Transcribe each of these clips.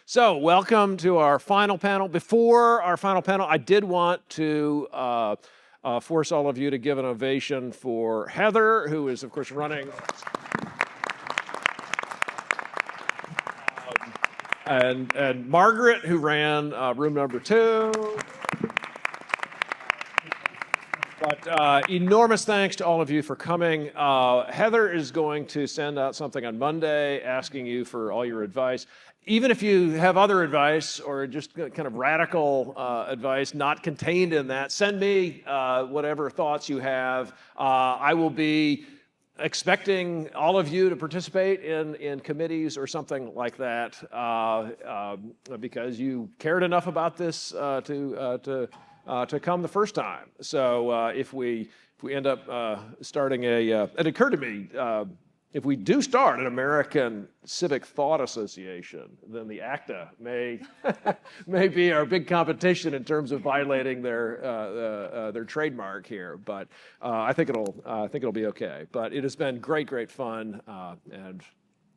So, welcome to our final panel. Before our final panel, I did want to force all of you to give an ovation for Heather, who is, of course, running, and Margaret, who ran room number 2. But enormous thanks to all of you for coming. Heather is going to send out something on Monday asking you for all your advice. Even if you have other advice or just kind of radical advice not contained in that, send me whatever thoughts you have. I will be expecting all of you to participate in committees or something like that because you cared enough about this to come the first time. So if we end up starting it occurred to me, if we do start an American Civic Thought Association, then the ACTA may be our big competition in terms of violating their trademark here. But I think it'll be okay. But it has been great fun. And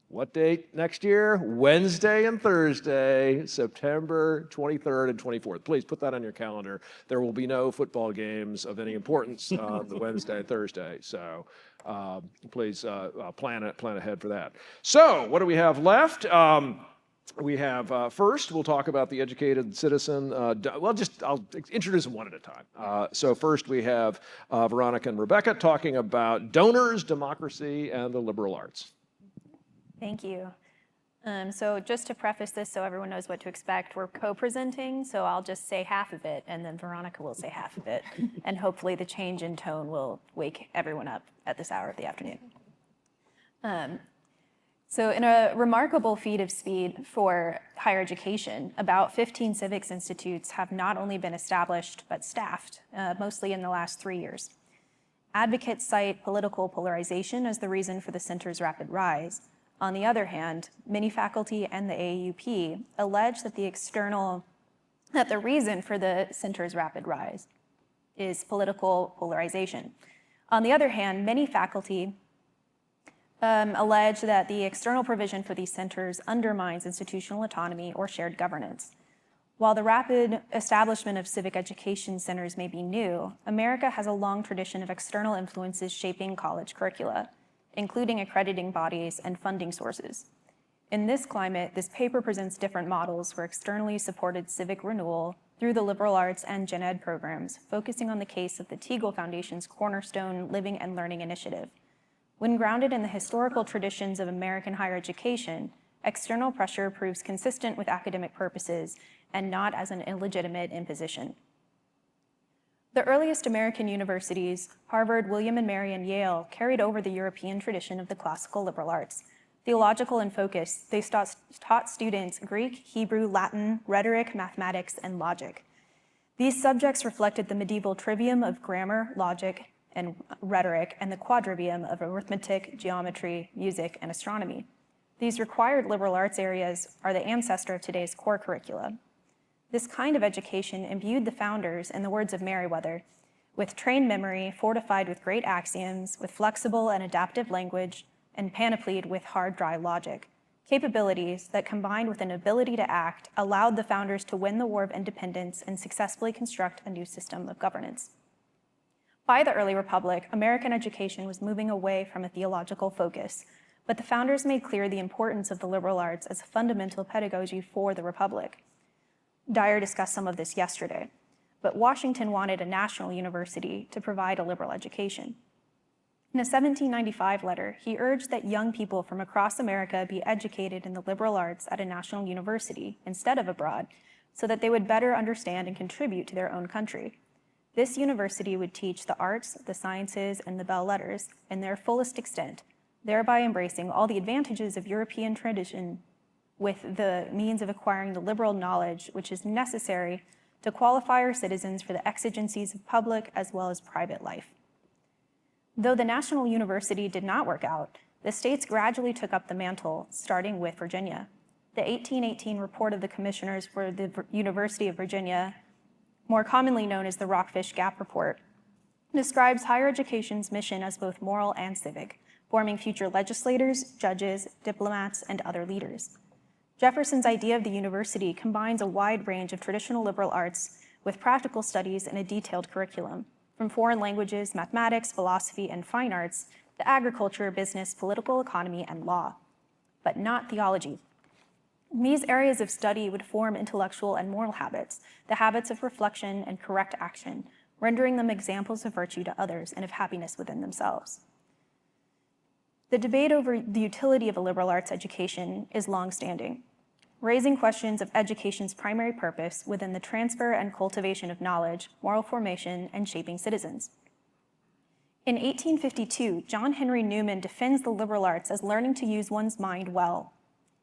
what date next year? Wednesday and Thursday, September 23rd and 24th. Please put that on your calendar. There will be no football games of any importance on the Wednesday and Thursday. So please plan ahead for that. So what do we have left? We have, first, we'll talk about the educated citizen. I'll introduce them one at a time. So first we have Veronica and Rebecca talking about donors, democracy, and the liberal arts. Thank you. So just to preface this so everyone knows what to expect, we're co-presenting, so I'll just say half of it, and then Veronica will say half of it, and hopefully the change in tone will wake everyone up at this hour of the afternoon. So in a remarkable feat of speed for higher education, about 15 civics institutes have not only been established, but staffed, mostly in the last 3 years. Advocates cite political polarization as the reason for the center's rapid rise. On the other hand, many faculty and the AAUP allege that the reason for the center's rapid rise is political polarization. On the other hand, many faculty allege that the external provision for these centers undermines institutional autonomy or shared governance. While the rapid establishment of civic education centers may be new, America has a long tradition of external influences shaping college curricula, including accrediting bodies and funding sources. In this climate, this paper presents different models for externally supported civic renewal through the liberal arts and gen ed programs, focusing on the case of the Teagle Foundation's cornerstone Living and Learning Initiative. When grounded in the historical traditions of American higher education, external pressure proves consistent with academic purposes and not as an illegitimate imposition. The earliest American universities, Harvard, William and Mary, and Yale, carried over the European tradition of the classical liberal arts. Theological in focus, they taught students Greek, Hebrew, Latin, rhetoric, mathematics, and logic. These subjects reflected the medieval trivium of grammar, logic, and rhetoric, and the quadrivium of arithmetic, geometry, music, and astronomy. These required liberal arts areas are the ancestor of today's core curricula. This kind of education imbued the founders, in the words of Merriweather, with trained memory fortified with great axioms, with flexible and adaptive language, and panoplied with hard, dry logic. Capabilities that, combined with an ability to act, allowed the founders to win the War of Independence and successfully construct a new system of governance. By the early republic, American education was moving away from a theological focus, but the founders made clear the importance of the liberal arts as a fundamental pedagogy for the republic. Dyer discussed some of this yesterday, but Washington wanted a national university to provide a liberal education. In a 1795 letter, he urged that young people from across America be educated in the liberal arts at a national university instead of abroad, so that they would better understand and contribute to their own country. This university would teach the arts, the sciences, and the belles lettres in their fullest extent, thereby embracing all the advantages of European tradition with the means of acquiring the liberal knowledge which is necessary to qualify our citizens for the exigencies of public as well as private life. Though the national university did not work out, the states gradually took up the mantle, starting with Virginia. The 1818 report of the commissioners for the University of Virginia, more commonly known as the Rockfish Gap Report, describes higher education's mission as both moral and civic, forming future legislators, judges, diplomats, and other leaders. Jefferson's idea of the university combines a wide range of traditional liberal arts with practical studies and a detailed curriculum, from foreign languages, mathematics, philosophy, and fine arts, to agriculture, business, political economy, and law, but not theology. These areas of study would form intellectual and moral habits, the habits of reflection and correct action, rendering them examples of virtue to others and of happiness within themselves. The debate over the utility of a liberal arts education is longstanding, raising questions of education's primary purpose within the transfer and cultivation of knowledge, moral formation, and shaping citizens. In 1852, John Henry Newman defends the liberal arts as learning to use one's mind well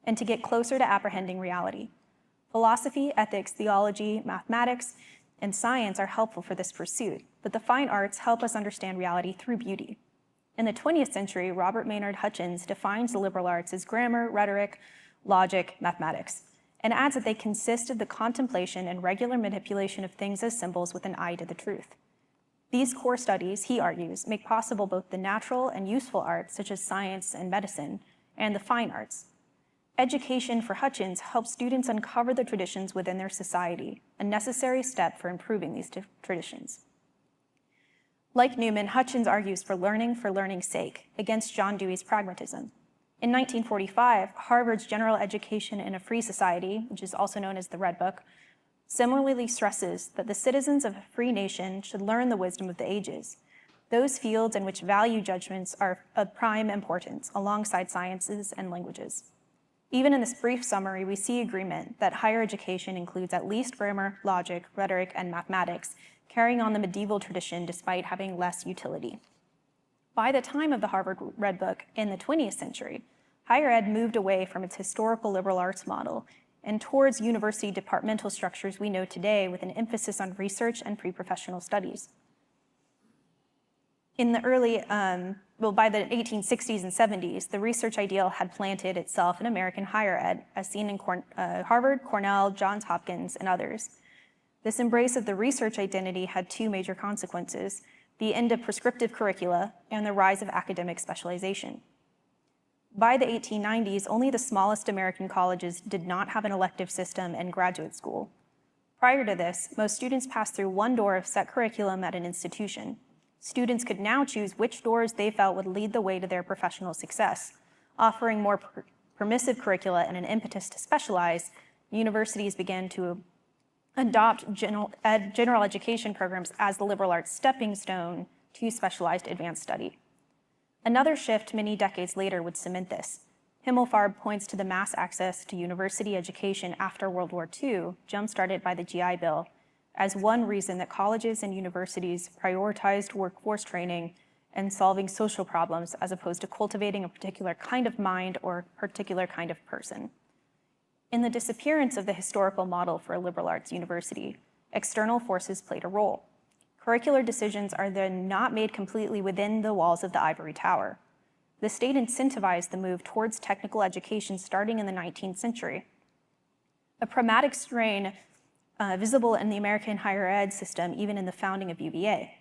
and to get closer to apprehending reality. Philosophy, ethics, theology, mathematics, and science are helpful for this pursuit, but the fine arts help us understand reality through beauty. In the 20th century, Robert Maynard Hutchins defines the liberal arts as grammar, rhetoric, logic, mathematics, and adds that they consist of the contemplation and regular manipulation of things as symbols with an eye to the truth. These core studies, he argues, make possible both the natural and useful arts, such as science and medicine, and the fine arts. Education for Hutchins helps students uncover the traditions within their society, a necessary step for improving these traditions. Like Newman, Hutchins argues for learning's sake, against John Dewey's pragmatism. In 1945, Harvard's General Education in a Free Society, which is also known as the Red Book, similarly stresses that the citizens of a free nation should learn the wisdom of the ages, those fields in which value judgments are of prime importance, alongside sciences and languages. Even in this brief summary, we see agreement that higher education includes at least grammar, logic, rhetoric, and mathematics, carrying on the medieval tradition despite having less utility. By the time of the Harvard Red Book in the 20th century, higher ed moved away from its historical liberal arts model and towards university departmental structures we know today with an emphasis on research and pre-professional studies. In the early, by the 1860s and 70s, the research ideal had planted itself in American higher ed, as seen in Harvard, Cornell, Johns Hopkins, and others. This embrace of the research identity had two major consequences: the end of prescriptive curricula and the rise of academic specialization. By the 1890s, only the smallest American colleges did not have an elective system and graduate school. Prior to this, most students passed through one door of set curriculum at an institution. Students could now choose which doors they felt would lead the way to their professional success. Offering more permissive curricula and an impetus to specialize, universities began to adopt general education programs as the liberal arts stepping stone to specialized advanced study. Another shift many decades later would cement this. Himmelfarb points to the mass access to university education after World War II, jump-started by the GI Bill, as one reason that colleges and universities prioritized workforce training and solving social problems as opposed to cultivating a particular kind of mind or particular kind of person. In the disappearance of the historical model for a liberal arts university, external forces played a role. Curricular decisions are then not made completely within the walls of the ivory tower. The state incentivized the move towards technical education starting in the 19th century. A pragmatic strain visible in the American higher ed system, even in the founding of UVA.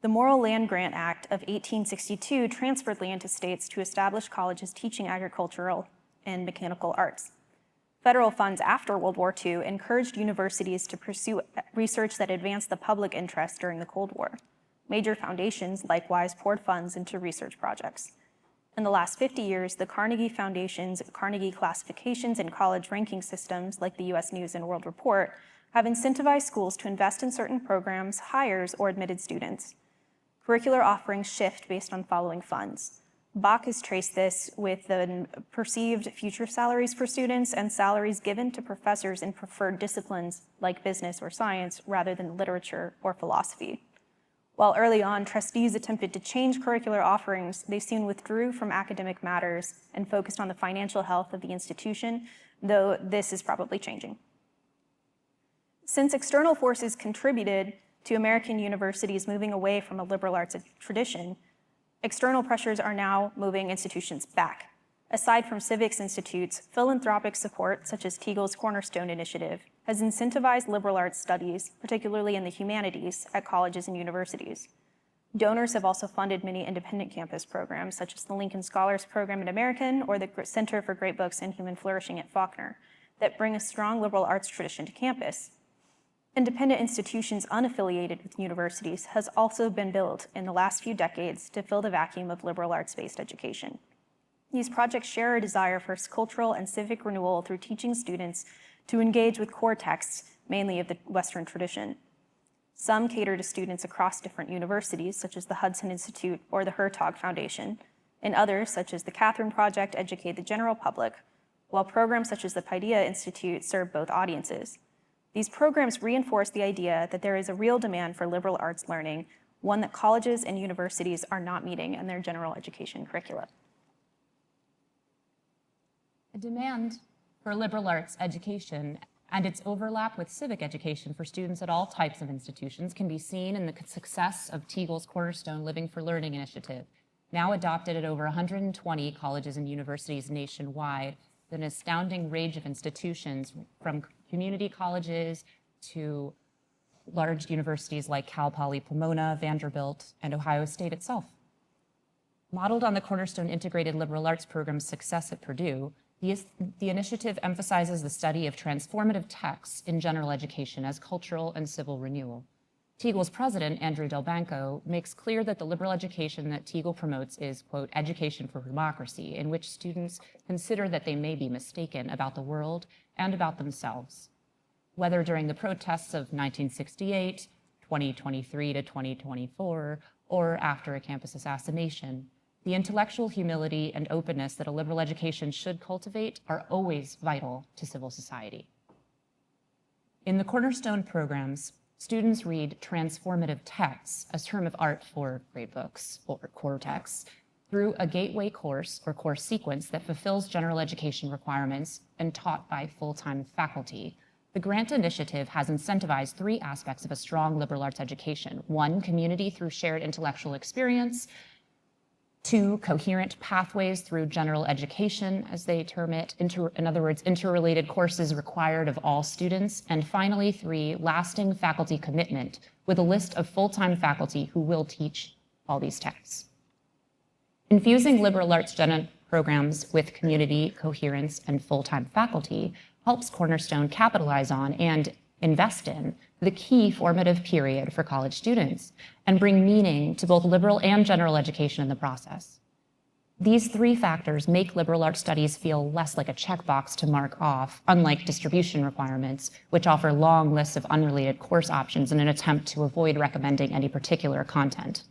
The Morrill Land Grant Act of 1862 transferred land to states to establish colleges teaching agricultural and mechanical arts. Federal funds after World War II encouraged universities to pursue research that advanced the public interest during the Cold War. Major foundations likewise poured funds into research projects. In the last 50 years, the Carnegie Foundation's Carnegie classifications and college ranking systems, like the US News and World Report, have incentivized schools to invest in certain programs, hires, or admitted students. Curricular offerings shift based on following funds. Bach has traced this with the perceived future salaries for students and salaries given to professors in preferred disciplines like business or science rather than literature or philosophy. While early on, trustees attempted to change curricular offerings, they soon withdrew from academic matters and focused on the financial health of the institution, though this is probably changing. Since external forces contributed to American universities moving away from a liberal arts tradition, external pressures are now moving institutions back. Aside from civics institutes, philanthropic support, such as Teagle's Cornerstone Initiative, has incentivized liberal arts studies, particularly in the humanities, at colleges and universities. Donors have also funded many independent campus programs, such as the Lincoln Scholars Program at American or the Center for Great Books and Human Flourishing at Faulkner, that bring a strong liberal arts tradition to campus. Independent institutions unaffiliated with universities has also been built in the last few decades to fill the vacuum of liberal arts-based education. These projects share a desire for cultural and civic renewal through teaching students to engage with core texts, mainly of the Western tradition. Some cater to students across different universities, such as the Hudson Institute or the Hertog Foundation, and others, such as the Catherine Project, educate the general public, while programs such as the Paideia Institute serve both audiences. These programs reinforce the idea that there is a real demand for liberal arts learning, one that colleges and universities are not meeting in their general education curricula. A demand for liberal arts education and its overlap with civic education for students at all types of institutions can be seen in the success of Teagle's Cornerstone Living for Learning initiative, now adopted at over 120 colleges and universities nationwide, with an astounding range of institutions from community colleges to large universities like Cal Poly Pomona, Vanderbilt, and Ohio State itself. Modeled on the Cornerstone Integrated Liberal Arts Program's success at Purdue, the initiative emphasizes the study of transformative texts in general education as cultural and civil renewal. Teagle's president, Andrew Delbanco, makes clear that the liberal education that Teagle promotes is, quote, education for democracy, in which students consider that they may be mistaken about the world and about themselves. Whether during the protests of 1968, 2023 to 2024, or after a campus assassination, the intellectual humility and openness that a liberal education should cultivate are always vital to civil society. In the Cornerstone programs, students read transformative texts, a term of art for great books or core texts, through a gateway course or course sequence that fulfills general education requirements and taught by full-time faculty. The grant initiative has incentivized three aspects of a strong liberal arts education. One, community through shared intellectual experience. Two, coherent pathways through general education, as they term it. In other words, interrelated courses required of all students. And finally, three, lasting faculty commitment with a list of full-time faculty who will teach all these texts. Infusing liberal arts programs with community, coherence, and full-time faculty helps Cornerstone capitalize on and invest in the key formative period for college students and bring meaning to both liberal and general education in the process. These three factors make liberal arts studies feel less like a checkbox to mark off, unlike distribution requirements, which offer long lists of unrelated course options in an attempt to avoid recommending any particular content.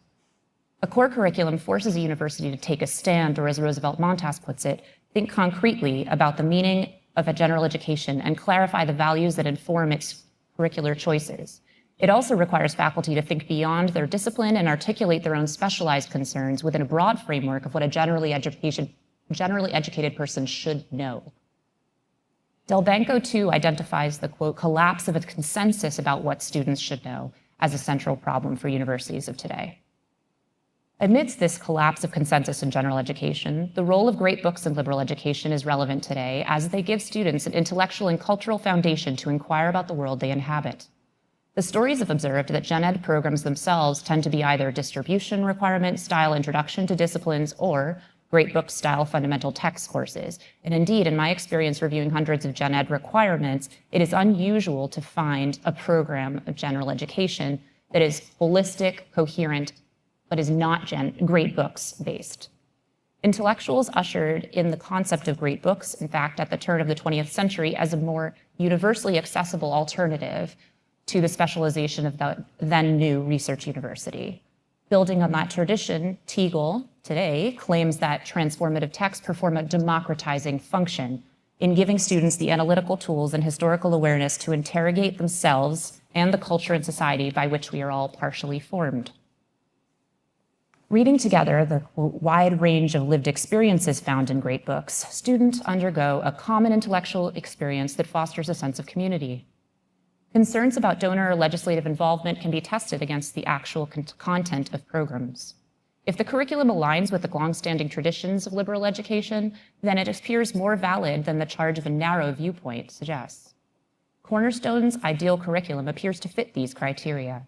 A core curriculum forces a university to take a stand, or as Roosevelt Montas puts it, think concretely about the meaning of a general education and clarify the values that inform its curricular choices. It also requires faculty to think beyond their discipline and articulate their own specialized concerns within a broad framework of what a generally educated person should know. Delbanco, too, identifies the, quote, collapse of a consensus about what students should know as a central problem for universities of today. Amidst this collapse of consensus in general education, the role of great books in liberal education is relevant today as they give students an intellectual and cultural foundation to inquire about the world they inhabit. The stories have observed that gen ed programs themselves tend to be either distribution requirement style introduction to disciplines or great book style fundamental text courses. And indeed, in my experience reviewing hundreds of gen ed requirements, it is unusual to find a program of general education that is holistic, coherent, but is not great books based. Intellectuals ushered in the concept of great books, in fact, at the turn of the 20th century as a more universally accessible alternative to the specialization of the then new research university. Building on that tradition, Teagle today claims that transformative texts perform a democratizing function in giving students the analytical tools and historical awareness to interrogate themselves and the culture and society by which we are all partially formed. Reading together the wide range of lived experiences found in great books, students undergo a common intellectual experience that fosters a sense of community. Concerns about donor or legislative involvement can be tested against the actual content of programs. If the curriculum aligns with the longstanding traditions of liberal education, then it appears more valid than the charge of a narrow viewpoint suggests. Cornerstone's ideal curriculum appears to fit these criteria.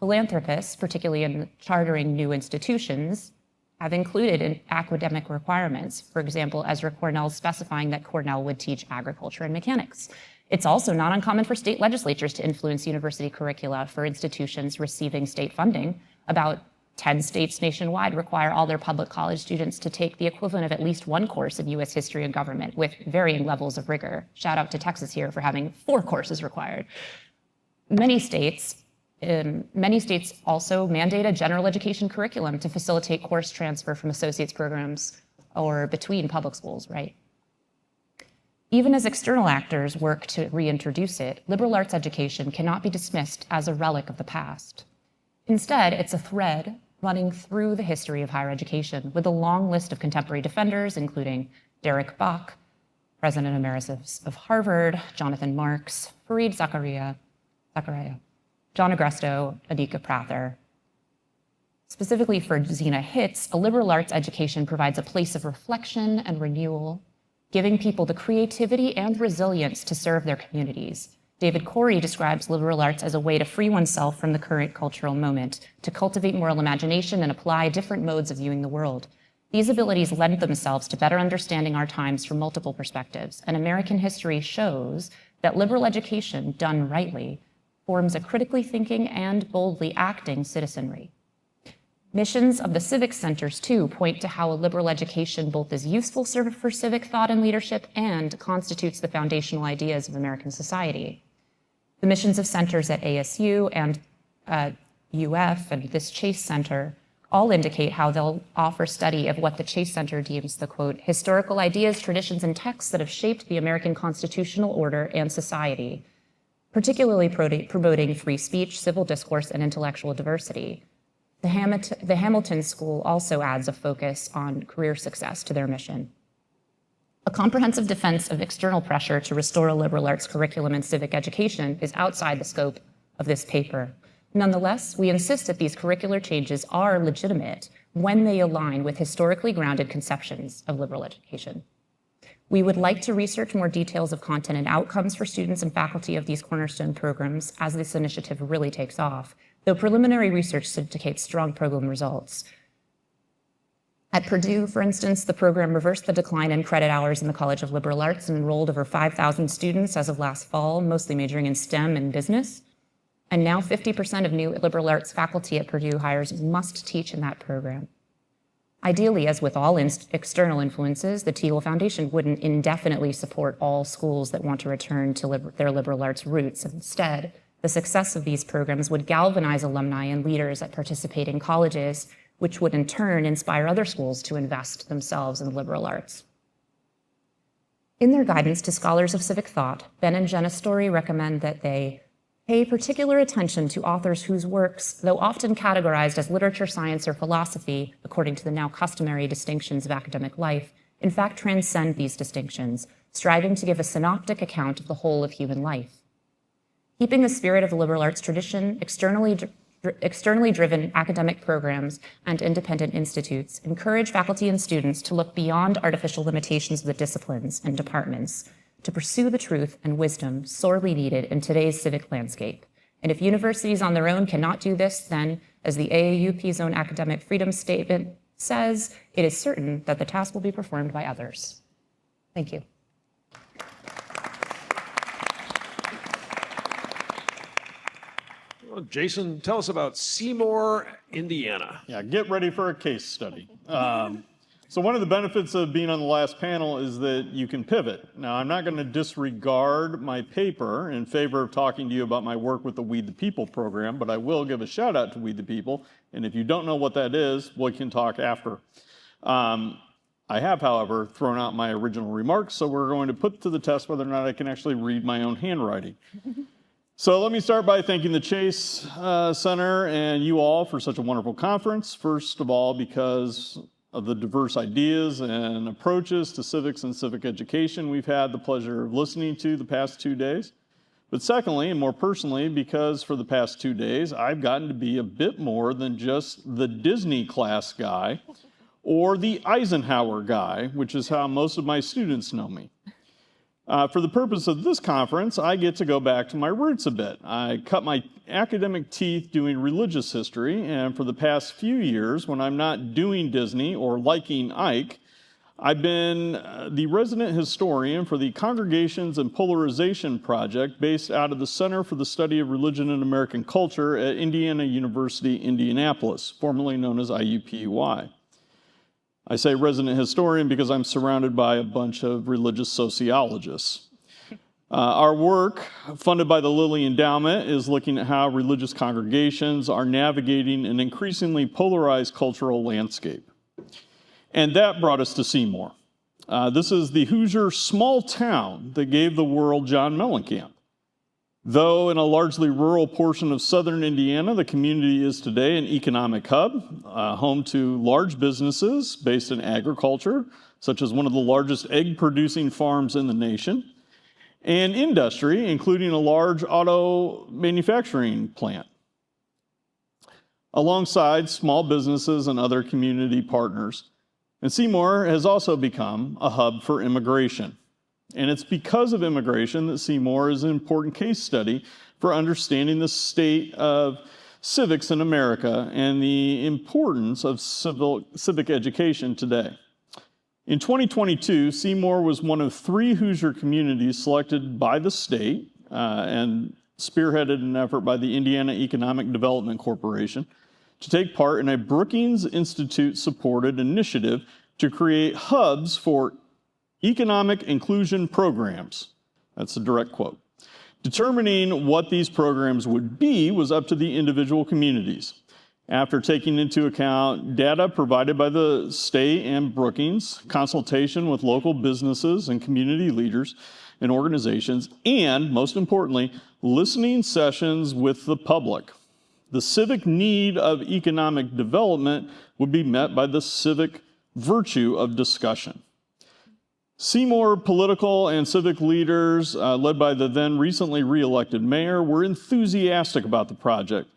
Philanthropists, particularly in chartering new institutions, have included in academic requirements. For example, Ezra Cornell specifying that Cornell would teach agriculture and mechanics. It's also not uncommon for state legislatures to influence university curricula for institutions receiving state funding. About 10 states nationwide require all their public college students to take the equivalent of at least one course in US history and government with varying levels of rigor. Shout out to Texas here for having 4 courses required. Many states also mandate a general education curriculum to facilitate course transfer from associate's programs or between public schools, right? Even as external actors work to reintroduce it, liberal arts education cannot be dismissed as a relic of the past. Instead, it's a thread running through the history of higher education with a long list of contemporary defenders, including Derek Bok, President Emeritus of Harvard, Jonathan Marks, Fareed Zakaria, John Agresto, Anika Prather. Specifically for Zena Hitz, a liberal arts education provides a place of reflection and renewal, giving people the creativity and resilience to serve their communities. David Corey describes liberal arts as a way to free oneself from the current cultural moment, to cultivate moral imagination and apply different modes of viewing the world. These abilities lend themselves to better understanding our times from multiple perspectives, and American history shows that liberal education, done rightly, forms a critically thinking and boldly acting citizenry. Missions of the civic centers, too, point to how a liberal education both is useful for civic thought and leadership and constitutes the foundational ideas of American society. The missions of centers at ASU and UF and this Chase Center all indicate how they'll offer study of what the Chase Center deems the, quote, historical ideas, traditions, and texts that have shaped the American constitutional order and society, particularly promoting free speech, civil discourse, and intellectual diversity. The Hamilton School also adds a focus on career success to their mission. A comprehensive defense of external pressure to restore a liberal arts curriculum in civic education is outside the scope of this paper. Nonetheless, we insist that these curricular changes are legitimate when they align with historically grounded conceptions of liberal education. We would like to research more details of content and outcomes for students and faculty of these cornerstone programs as this initiative really takes off, though preliminary research indicates strong program results. At Purdue, for instance, the program reversed the decline in credit hours in the College of Liberal Arts and enrolled over 5,000 students as of last fall, mostly majoring in STEM and business. And now 50% of new liberal arts faculty at Purdue hires must teach in that program. Ideally, as with all external influences, the Teagle Foundation wouldn't indefinitely support all schools that want to return to their liberal arts roots. Instead, the success of these programs would galvanize alumni and leaders at participating colleges, which would in turn inspire other schools to invest themselves in the liberal arts. In their guidance to scholars of civic thought, Ben and Jenna Story recommend that they pay particular attention to authors whose works, though often categorized as literature, science, or philosophy, according to the now customary distinctions of academic life, in fact transcend these distinctions, striving to give a synoptic account of the whole of human life. Keeping the spirit of the liberal arts tradition, externally driven academic programs and independent institutes encourage faculty and students to look beyond artificial limitations of the disciplines and departments to pursue the truth and wisdom sorely needed in today's civic landscape. And if universities on their own cannot do this, then, as the AAUP's own academic freedom statement says, it is certain that the task will be performed by others. Thank you. Well, Jason, tell us about Seymour, Indiana. Yeah, get ready for a case study. So one of the benefits of being on the last panel is that you can pivot. Now, I'm not going to disregard my paper in favor of talking to you about my work with the We the People program, but I will give a shout out to We the People. And if you don't know what that is, we can talk after. I have, however, thrown out my original remarks, so we're going to put to the test whether or not I can actually read my own handwriting. So let me start by thanking the Chase Center and you all for such a wonderful conference. First of all, because of the diverse ideas and approaches to civics and civic education we've had the pleasure of listening to the past 2 days. But secondly, and more personally, because for the past 2 days, I've gotten to be a bit more than just the Disney class guy or the Eisenhower guy, which is how most of my students know me. For the purpose of this conference, I get to go back to my roots a bit. I cut my academic teeth doing religious history, and for the past few years, when I'm not doing Disney or liking Ike, I've been the resident historian for the Congregations and Polarization Project based out of the Center for the Study of Religion and American Culture at Indiana University, Indianapolis, formerly known as IUPUI. I say resident historian because I'm surrounded by a bunch of religious sociologists. Our work, funded by the Lilly Endowment, is looking at how religious congregations are navigating an increasingly polarized cultural landscape. And that brought us to Seymour. This is the Hoosier small town that gave the world John Mellencamp. Though in a largely rural portion of southern Indiana, the community is today an economic hub, home to large businesses based in agriculture, such as one of the largest egg-producing farms in the nation, and industry, including a large auto manufacturing plant, alongside small businesses and other community partners. And Seymour has also become a hub for immigration. And it's because of immigration that Seymour is an important case study for understanding the state of civics in America and the importance of civic education today. In 2022, Seymour was one of 3 Hoosier communities selected by the state and spearheaded an effort by the Indiana Economic Development Corporation to take part in a Brookings Institute-supported initiative to create hubs for economic inclusion programs. That's a direct quote. Determining what these programs would be was up to the individual communities. After taking into account data provided by the state and Brookings, consultation with local businesses and community leaders and organizations, and most importantly, listening sessions with the public, the civic need of economic development would be met by the civic virtue of discussion. Seymour political and civic leaders, led by the then recently re-elected mayor, were enthusiastic about the project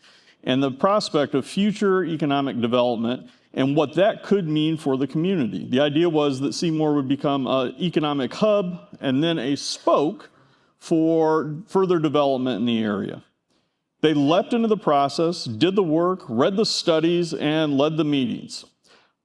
and the prospect of future economic development and what that could mean for the community. The idea was that Seymour would become an economic hub and then a spoke for further development in the area. They leapt into the process, did the work, read the studies, and led the meetings.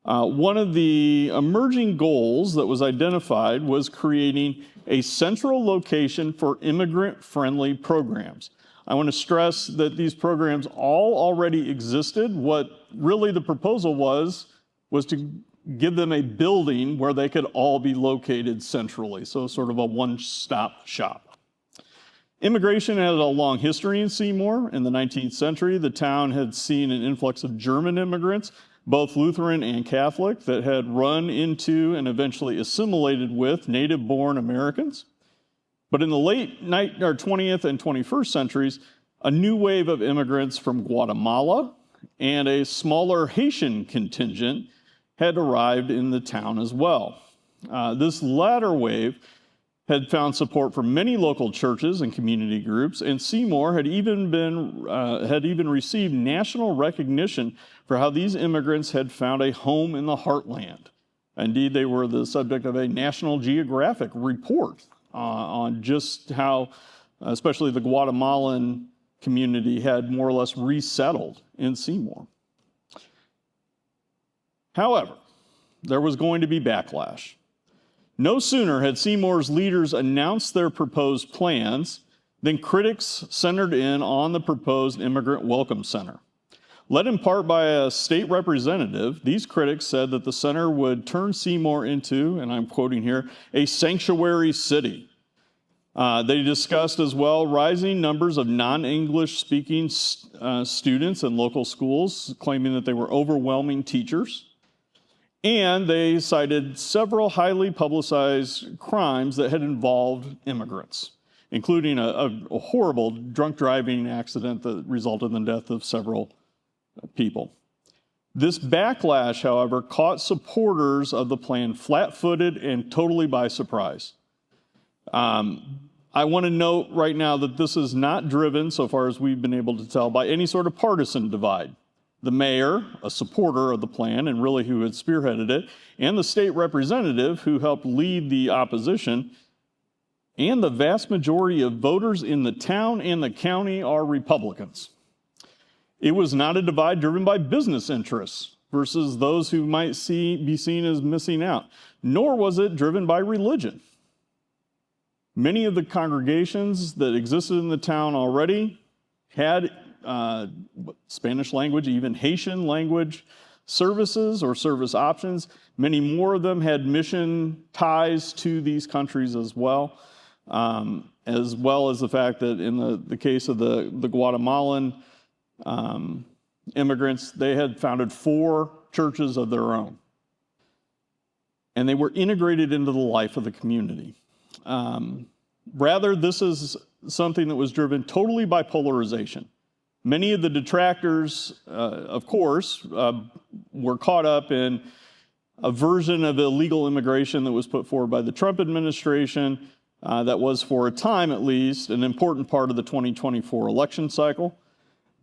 One of the emerging goals that was identified was creating a central location for immigrant-friendly programs. I want to stress that these programs all already existed. What really the proposal was to give them a building where they could all be located centrally, so sort of a one-stop shop. Immigration had a long history in Seymour. In the 19th century, the town had seen an influx of German immigrants, both Lutheran and Catholic, that had run into and eventually assimilated with native-born Americans. But in the late 20th and 21st centuries, a new wave of immigrants from Guatemala and a smaller Haitian contingent had arrived in the town as well. This latter wave had found support from many local churches and community groups, and Seymour had even received national recognition for how these immigrants had found a home in the heartland. Indeed, they were the subject of a National Geographic report on just how, especially the Guatemalan community, had more or less resettled in Seymour. However, there was going to be backlash. No sooner had Seymour's leaders announced their proposed plans than critics centered in on the proposed Immigrant Welcome Center. Led in part by a state representative, these critics said that the center would turn Seymour into, and I'm quoting here, a sanctuary city. They discussed as well rising numbers of non-English speaking students in local schools, claiming that they were overwhelming teachers. And they cited several highly publicized crimes that had involved immigrants, including a horrible drunk driving accident that resulted in the death of several people. This backlash, however, caught supporters of the plan flat-footed and totally by surprise. I want to note right now that this is not driven, so far as we've been able to tell, by any sort of partisan divide. The mayor, a supporter of the plan and really who had spearheaded it, and the state representative who helped lead the opposition, and the vast majority of voters in the town and the county are Republicans. It was not a divide driven by business interests versus those who might be seen as missing out, nor was it driven by religion. Many of the congregations that existed in the town already had Spanish language, even Haitian language services or service options. Many more of them had mission ties to these countries as well as the fact that in the case of the Guatemalan immigrants, they had founded 4 churches of their own. And they were integrated into the life of the community. Rather, this is something that was driven totally by polarization. Many of the detractors, of course, were caught up in a version of illegal immigration that was put forward by the Trump administration that was, for a time at least, an important part of the 2024 election cycle.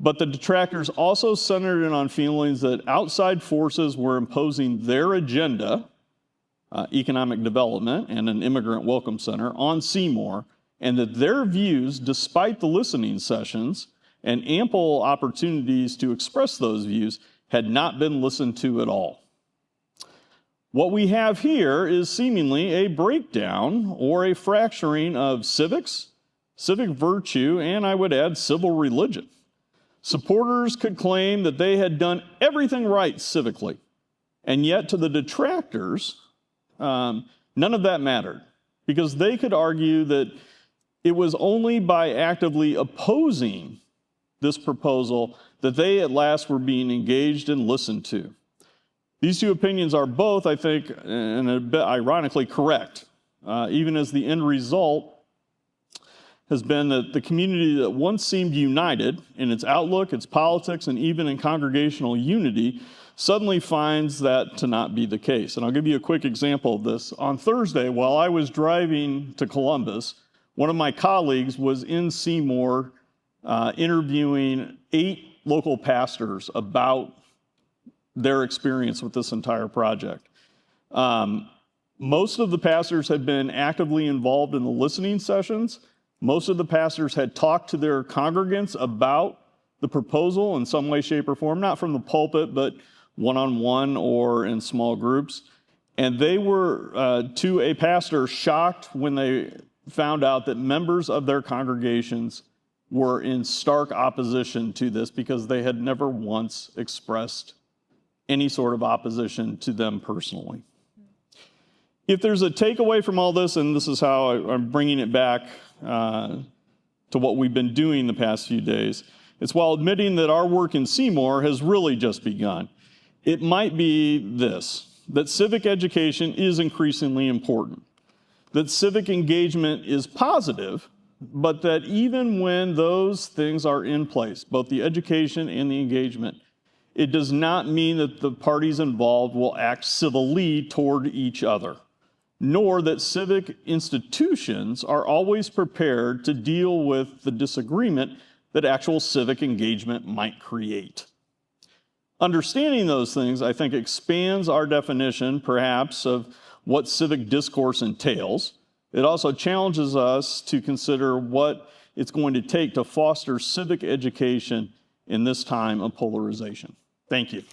But the detractors also centered in on feelings that outside forces were imposing their agenda, economic development and an immigrant welcome center, on Seymour, and that their views, despite the listening sessions and ample opportunities to express those views, had not been listened to at all. What we have here is seemingly a breakdown or a fracturing of civics, civic virtue, and I would add civil religion. Supporters could claim that they had done everything right civically, and yet to the detractors, none of that mattered, because they could argue that it was only by actively opposing this proposal that they at last were being engaged and listened to. These two opinions are both, I think, and a bit ironically, correct, even as the end result has been that the community that once seemed united in its outlook, its politics, and even in congregational unity suddenly finds that to not be the case. And I'll give you a quick example of this. On Thursday, while I was driving to Columbus, one of my colleagues was in Seymour interviewing 8 local pastors about their experience with this entire project. Most of the pastors had been actively involved in the listening sessions. Most of the pastors had talked to their congregants about the proposal in some way, shape, or form, not from the pulpit, but one-on-one or in small groups. And they were, to a pastor, shocked when they found out that members of their congregations were in stark opposition to this because they had never once expressed any sort of opposition to them personally. If there's a takeaway from all this, and this is how I'm bringing it back to what we've been doing the past few days, it's while admitting that our work in Seymour has really just begun, it might be this, that civic education is increasingly important, that civic engagement is positive, but that even when those things are in place, both the education and the engagement, it does not mean that the parties involved will act civilly toward each other, nor that civic institutions are always prepared to deal with the disagreement that actual civic engagement might create. Understanding those things, I think, expands our definition, perhaps, of what civic discourse entails. It also challenges us to consider what it's going to take to foster civic education in this time of polarization. Thank you.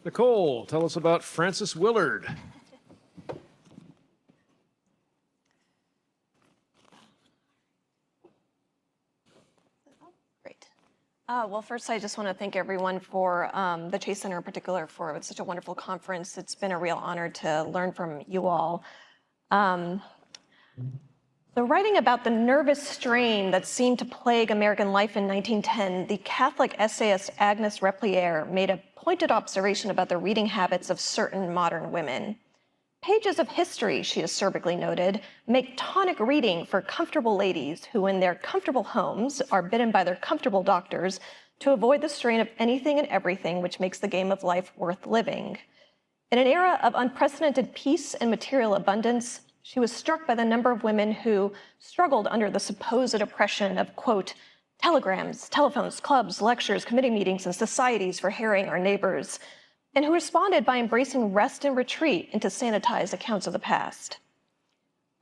Nicole, tell us about Frances Willard. Great. Well, first, I just want to thank everyone for the Chase Center in particular for such a wonderful conference. It's been a real honor to learn from you all. So writing about the nervous strain that seemed to plague American life in 1910, the Catholic essayist Agnes Repplier made a pointed observation about the reading habits of certain modern women. Pages of history, she acerbically noted, make tonic reading for comfortable ladies who in their comfortable homes are bidden by their comfortable doctors to avoid the strain of anything and everything which makes the game of life worth living. In an era of unprecedented peace and material abundance, she was struck by the number of women who struggled under the supposed oppression of, quote, telegrams, telephones, clubs, lectures, committee meetings, and societies for harrying our neighbors. and who responded by embracing rest and retreat into sanitized accounts of the past.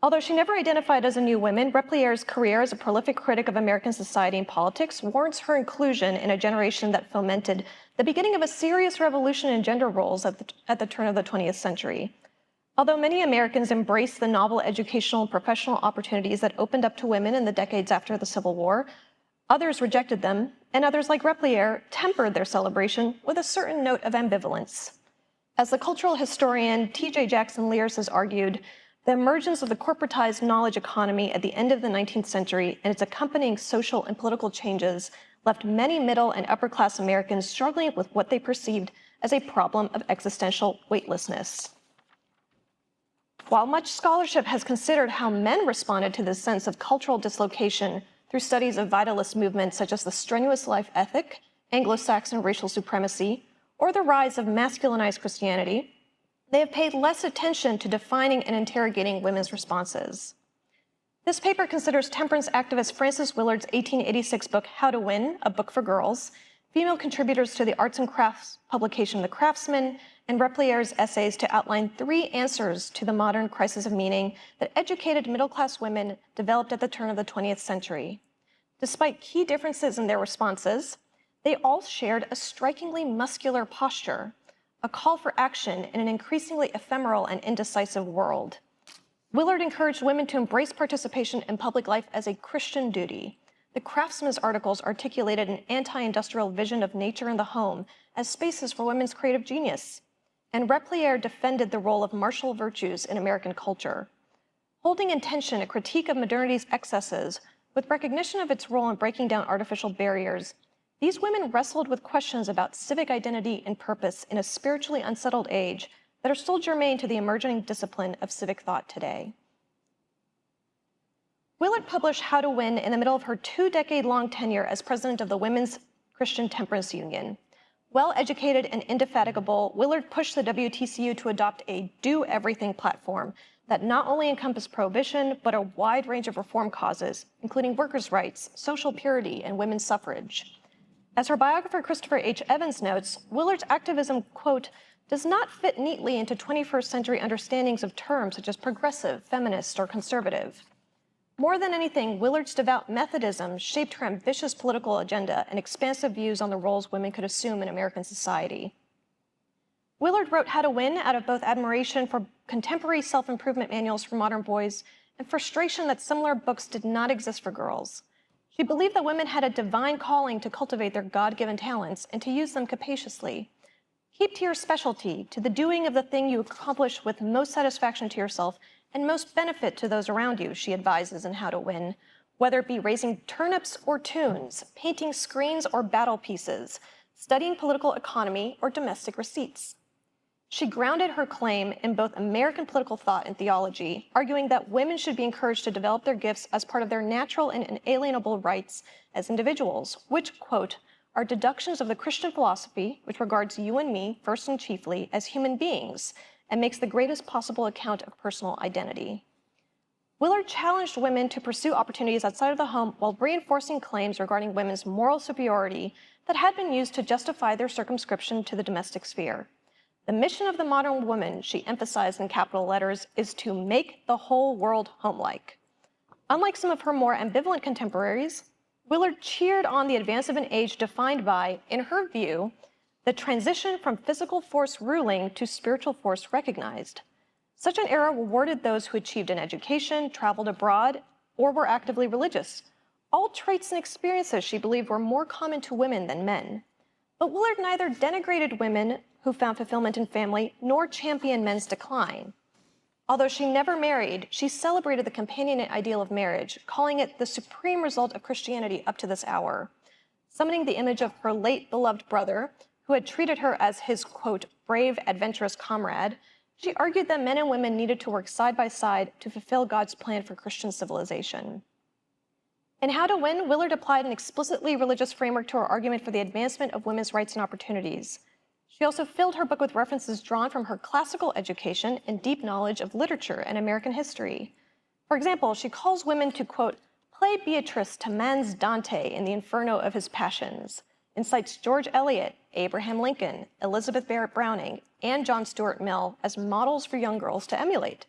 Although she never identified as a new woman, Replier's career as a prolific critic of American society and politics warrants her inclusion in a generation that fomented the beginning of a serious revolution in gender roles at the turn of the 20th century. Although many Americans embraced the novel educational and professional opportunities that opened up to women in the decades after the Civil War, others rejected them, and others like Replier tempered their celebration with a certain note of ambivalence. As the cultural historian T.J. Jackson Lears has argued, the emergence of the corporatized knowledge economy at the end of the 19th century and its accompanying social and political changes left many middle and upper-class Americans struggling with what they perceived as a problem of existential weightlessness. While much scholarship has considered how men responded to this sense of cultural dislocation through studies of vitalist movements such as the strenuous life ethic, Anglo-Saxon racial supremacy, or the rise of masculinized Christianity, they have paid less attention to defining and interrogating women's responses. This paper considers temperance activist Frances Willard's 1886 book, How to Win, a Book for Girls, female contributors to the arts and crafts publication The Craftsman, and Replier's essays to outline 3 answers to the modern crisis of meaning that educated middle-class women developed at the turn of the 20th century. Despite key differences in their responses, they all shared a strikingly muscular posture, a call for action in an increasingly ephemeral and indecisive world. Willard encouraged women to embrace participation in public life as a Christian duty. The Craftsman's articles articulated an anti-industrial vision of nature and the home as spaces for women's creative genius. And Replier defended the role of martial virtues in American culture. Holding in tension a critique of modernity's excesses with recognition of its role in breaking down artificial barriers, these women wrestled with questions about civic identity and purpose in a spiritually unsettled age that are still germane to the emerging discipline of civic thought today. Willard published How to Win in the middle of her 2-decade-long tenure as president of the Women's Christian Temperance Union. Well-educated and indefatigable, Willard pushed the WTCU to adopt a do-everything platform that not only encompassed prohibition, but a wide range of reform causes, including workers' rights, social purity, and women's suffrage. As her biographer Christopher H. Evans notes, Willard's activism, quote, does not fit neatly into 21st century understandings of terms such as progressive, feminist, or conservative. More than anything, Willard's devout Methodism shaped her ambitious political agenda and expansive views on the roles women could assume in American society. Willard wrote How to Win out of both admiration for contemporary self-improvement manuals for modern boys and frustration that similar books did not exist for girls. She believed that women had a divine calling to cultivate their God-given talents and to use them capaciously. Keep to your specialty, to the doing of the thing you accomplish with most satisfaction to yourself and most benefit to those around you, she advises in How to Win, whether it be raising turnips or tunes, painting screens or battle pieces, studying political economy or domestic receipts. She grounded her claim in both American political thought and theology, arguing that women should be encouraged to develop their gifts as part of their natural and inalienable rights as individuals, which, quote, are deductions of the Christian philosophy, which regards you and me, first and chiefly, as human beings, and makes the greatest possible account of personal identity. Willard challenged women to pursue opportunities outside of the home while reinforcing claims regarding women's moral superiority that had been used to justify their circumscription to the domestic sphere. The mission of the modern woman, she emphasized in capital letters, is to make the whole world homelike. Unlike some of her more ambivalent contemporaries, Willard cheered on the advance of an age defined by, in her view, the transition from physical force ruling to spiritual force recognized. Such an era rewarded those who achieved an education, traveled abroad, or were actively religious, all traits and experiences she believed were more common to women than men. But Willard neither denigrated women who found fulfillment in family nor championed men's decline. Although she never married, she celebrated the companionate ideal of marriage, calling it the supreme result of Christianity up to this hour. Summoning the image of her late beloved brother, who had treated her as his, quote, brave, adventurous comrade, she argued that men and women needed to work side by side to fulfill God's plan for Christian civilization. In How to Win, Willard applied an explicitly religious framework to her argument for the advancement of women's rights and opportunities. She also filled her book with references drawn from her classical education and deep knowledge of literature and American history. For example, she calls women to, quote, play Beatrice to man's Dante in the inferno of his passions, and cites George Eliot, Abraham Lincoln, Elizabeth Barrett Browning, and John Stuart Mill as models for young girls to emulate.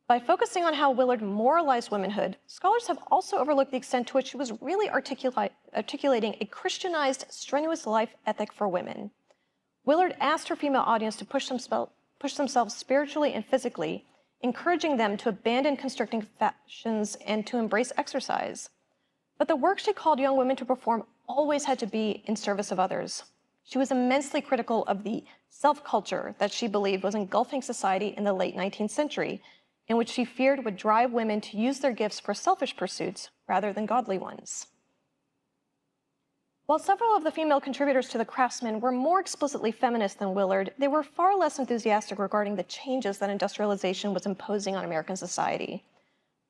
By focusing on how Willard moralized womanhood, scholars have also overlooked the extent to which she was really articulating a Christianized, strenuous life ethic for women. Willard asked her female audience to push themselves spiritually and physically, encouraging them to abandon constricting fashions and to embrace exercise. But the work she called young women to perform always had to be in service of others. She was immensely critical of the self-culture that she believed was engulfing society in the late 19th century, in which she feared would drive women to use their gifts for selfish pursuits rather than godly ones. While several of the female contributors to the Craftsman were more explicitly feminist than Willard, they were far less enthusiastic regarding the changes that industrialization was imposing on American society.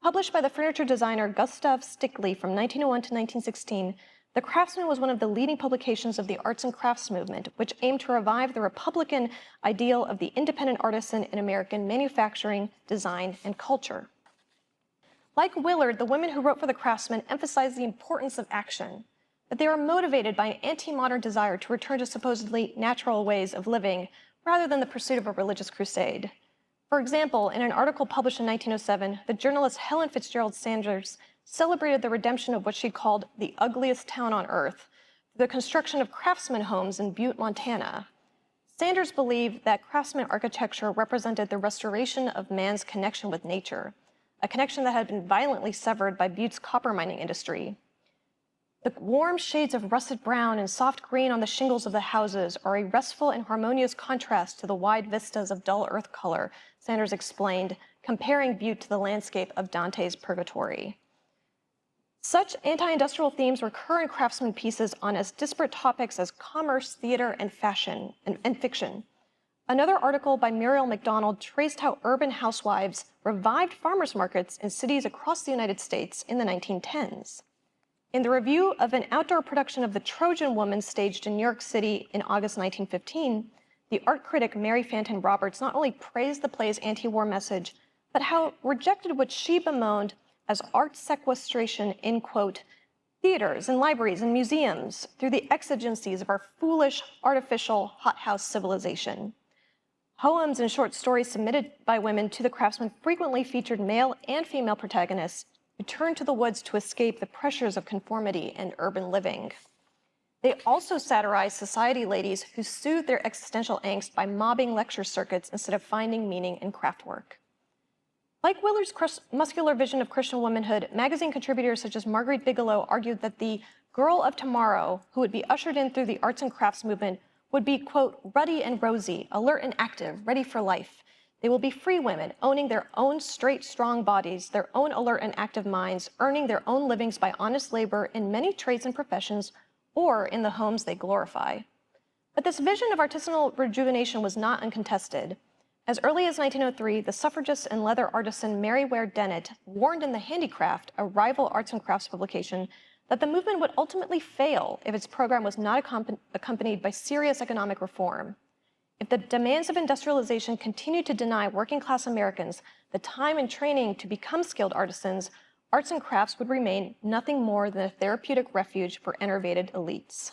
Published by the furniture designer Gustav Stickley from 1901 to 1916, The Craftsman was one of the leading publications of the arts and crafts movement, which aimed to revive the Republican ideal of the independent artisan in American manufacturing, design, and culture. Like Willard, the women who wrote for The Craftsman emphasized the importance of action, that they were motivated by an anti-modern desire to return to supposedly natural ways of living rather than the pursuit of a religious crusade. For example, in an article published in 1907, the journalist Helen Fitzgerald Sanders celebrated the redemption of what she called the ugliest town on earth, the construction of craftsman homes in Butte, Montana. Sanders believed that craftsman architecture represented the restoration of man's connection with nature, a connection that had been violently severed by Butte's copper mining industry. The warm shades of russet brown and soft green on the shingles of the houses are a restful and harmonious contrast to the wide vistas of dull earth color, Sanders explained, comparing Butte to the landscape of Dante's Purgatory. Such anti-industrial themes recur in Craftsman pieces on as disparate topics as commerce, theater, and fashion, and fiction. Another article by Muriel McDonald traced how urban housewives revived farmers markets in cities across the United States in the 1910s. In the review of an outdoor production of The Trojan Woman staged in New York City in August 1915, the art critic Mary Fanton Roberts not only praised the play's anti-war message, but how rejected what she bemoaned as art sequestration in, quote, theaters and libraries and museums through the exigencies of our foolish, artificial, hothouse civilization. Poems and short stories submitted by women to the Craftsman frequently featured male and female protagonists who turned to the woods to escape the pressures of conformity and urban living. They also satirized society ladies who soothed their existential angst by mobbing lecture circuits instead of finding meaning in craft work. Like Willard's muscular vision of Christian womanhood, magazine contributors such as Marguerite Bigelow argued that the girl of tomorrow, who would be ushered in through the arts and crafts movement, would be, quote, ruddy and rosy, alert and active, ready for life. They will be free women, owning their own straight, strong bodies, their own alert and active minds, earning their own livings by honest labor in many trades and professions, or in the homes they glorify. But this vision of artisanal rejuvenation was not uncontested. As early as 1903, the suffragist and leather artisan Mary Ware Dennett warned in The Handicraft, a rival arts and crafts publication, that the movement would ultimately fail if its program was not accompanied by serious economic reform. If the demands of industrialization continued to deny working-class Americans the time and training to become skilled artisans, arts and crafts would remain nothing more than a therapeutic refuge for enervated elites.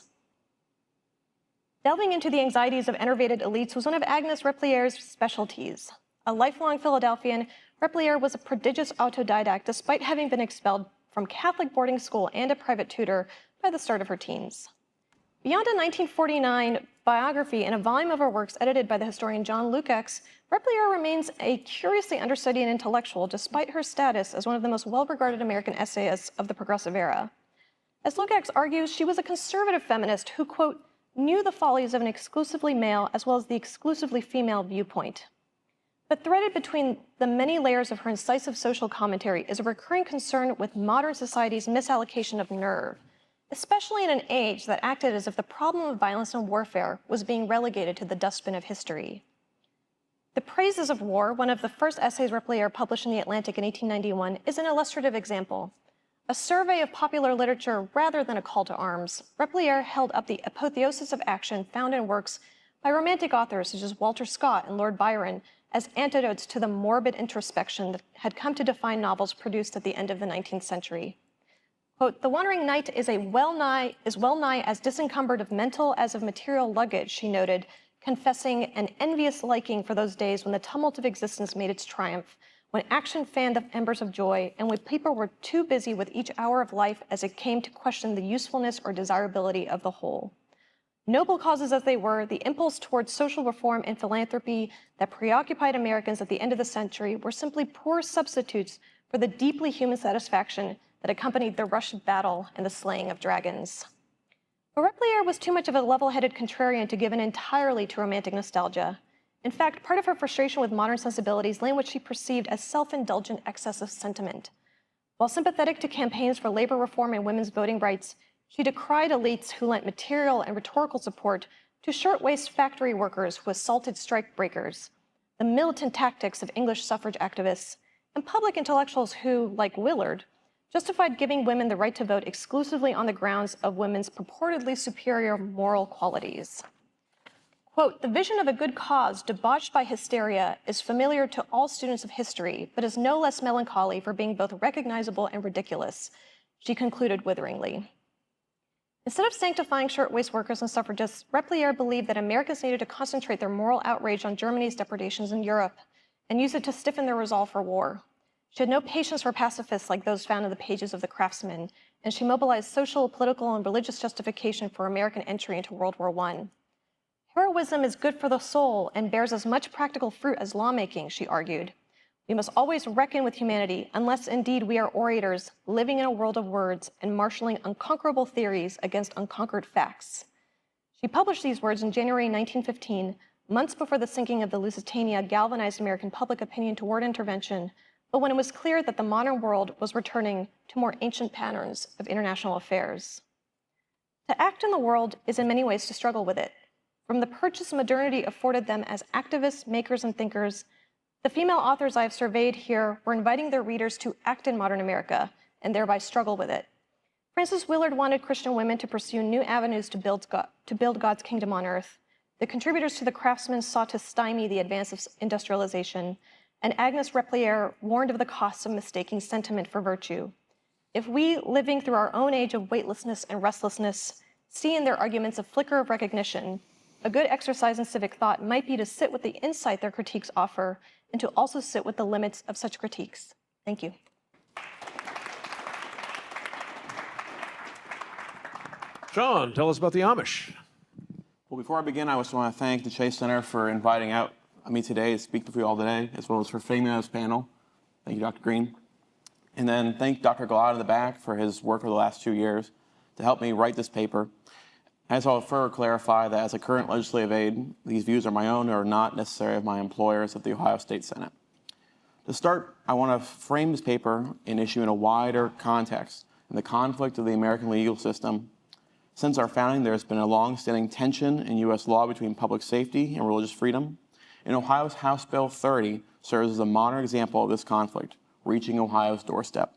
Delving into the anxieties of enervated elites was one of Agnes Replier's specialties. A lifelong Philadelphian, Replier was a prodigious autodidact despite having been expelled from Catholic boarding school and a private tutor by the start of her teens. Beyond a 1949 biography and a volume of her works edited by the historian John Lukács, Replier remains a curiously understudied intellectual despite her status as one of the most well-regarded American essayists of the Progressive Era. As Lukács argues, she was a conservative feminist who, quote, knew the follies of an exclusively male as well as the exclusively female viewpoint. But threaded between the many layers of her incisive social commentary is a recurring concern with modern society's misallocation of nerve, especially in an age that acted as if the problem of violence and warfare was being relegated to the dustbin of history. The Praises of War, one of the first essays Replier published in The Atlantic in 1891, is an illustrative example. A survey of popular literature rather than a call to arms, Replier held up the apotheosis of action found in works by romantic authors such as Walter Scott and Lord Byron as antidotes to the morbid introspection that had come to define novels produced at the end of the 19th century. Quote, "The wandering knight is well nigh as disencumbered of mental as of material luggage," she noted, confessing an envious liking for those days when the tumult of existence made its triumph, when action fanned the embers of joy, and when people were too busy with each hour of life as it came to question the usefulness or desirability of the whole. Noble causes as they were, the impulse towards social reform and philanthropy that preoccupied Americans at the end of the century were simply poor substitutes for the deeply human satisfaction that accompanied the rush of battle and the slaying of dragons. But Repplier was too much of a level-headed contrarian to give in entirely to romantic nostalgia. In fact, part of her frustration with modern sensibilities lay in what she perceived as self-indulgent excess of sentiment. While sympathetic to campaigns for labor reform and women's voting rights, she decried elites who lent material and rhetorical support to shirtwaist factory workers who assaulted strikebreakers, the militant tactics of English suffrage activists, and public intellectuals who, like Willard, justified giving women the right to vote exclusively on the grounds of women's purportedly superior moral qualities. Quote, "The vision of a good cause debauched by hysteria is familiar to all students of history, but is no less melancholy for being both recognizable and ridiculous," she concluded witheringly. Instead of sanctifying shirtwaist workers and suffragists, Repplier believed that Americans needed to concentrate their moral outrage on Germany's depredations in Europe and use it to stiffen their resolve for war. She had no patience for pacifists like those found in the pages of the Craftsman, and she mobilized social, political, and religious justification for American entry into World War I. "Heroism is good for the soul and bears as much practical fruit as lawmaking," she argued. "We must always reckon with humanity, unless indeed we are orators living in a world of words and marshaling unconquerable theories against unconquered facts." She published these words in January 1915, months before the sinking of the Lusitania galvanized American public opinion toward intervention, but when it was clear that the modern world was returning to more ancient patterns of international affairs. To act in the world is in many ways to struggle with it. From the purchase modernity afforded them as activists, makers, and thinkers, the female authors I have surveyed here were inviting their readers to act in modern America and thereby struggle with it. Frances Willard wanted Christian women to pursue new avenues to build God's kingdom on earth. The contributors to the Craftsman sought to stymie the advance of industrialization, and Agnes Repplier warned of the costs of mistaking sentiment for virtue. If we, living through our own age of weightlessness and restlessness, see in their arguments a flicker of recognition, a good exercise in civic thought might be to sit with the insight their critiques offer and to also sit with the limits of such critiques. Thank you. Sean, tell us about the Amish. Well, before I begin, I just want to thank the Chase Center for inviting me today to speak with you all today, as well as for fitting me on this panel. Thank you, Dr. Green. And then thank Dr. Gilad in the back for his work over the last 2 years to help me write this paper. As I'll further clarify that as a current legislative aide, these views are my own and are not necessarily of my employers at the Ohio State Senate. To start, I want to frame this paper and issue in a wider context in the conflict of the American legal system. Since our founding, there has been a long-standing tension in U.S. law between public safety and religious freedom. And Ohio's House Bill 30 serves as a modern example of this conflict, reaching Ohio's doorstep.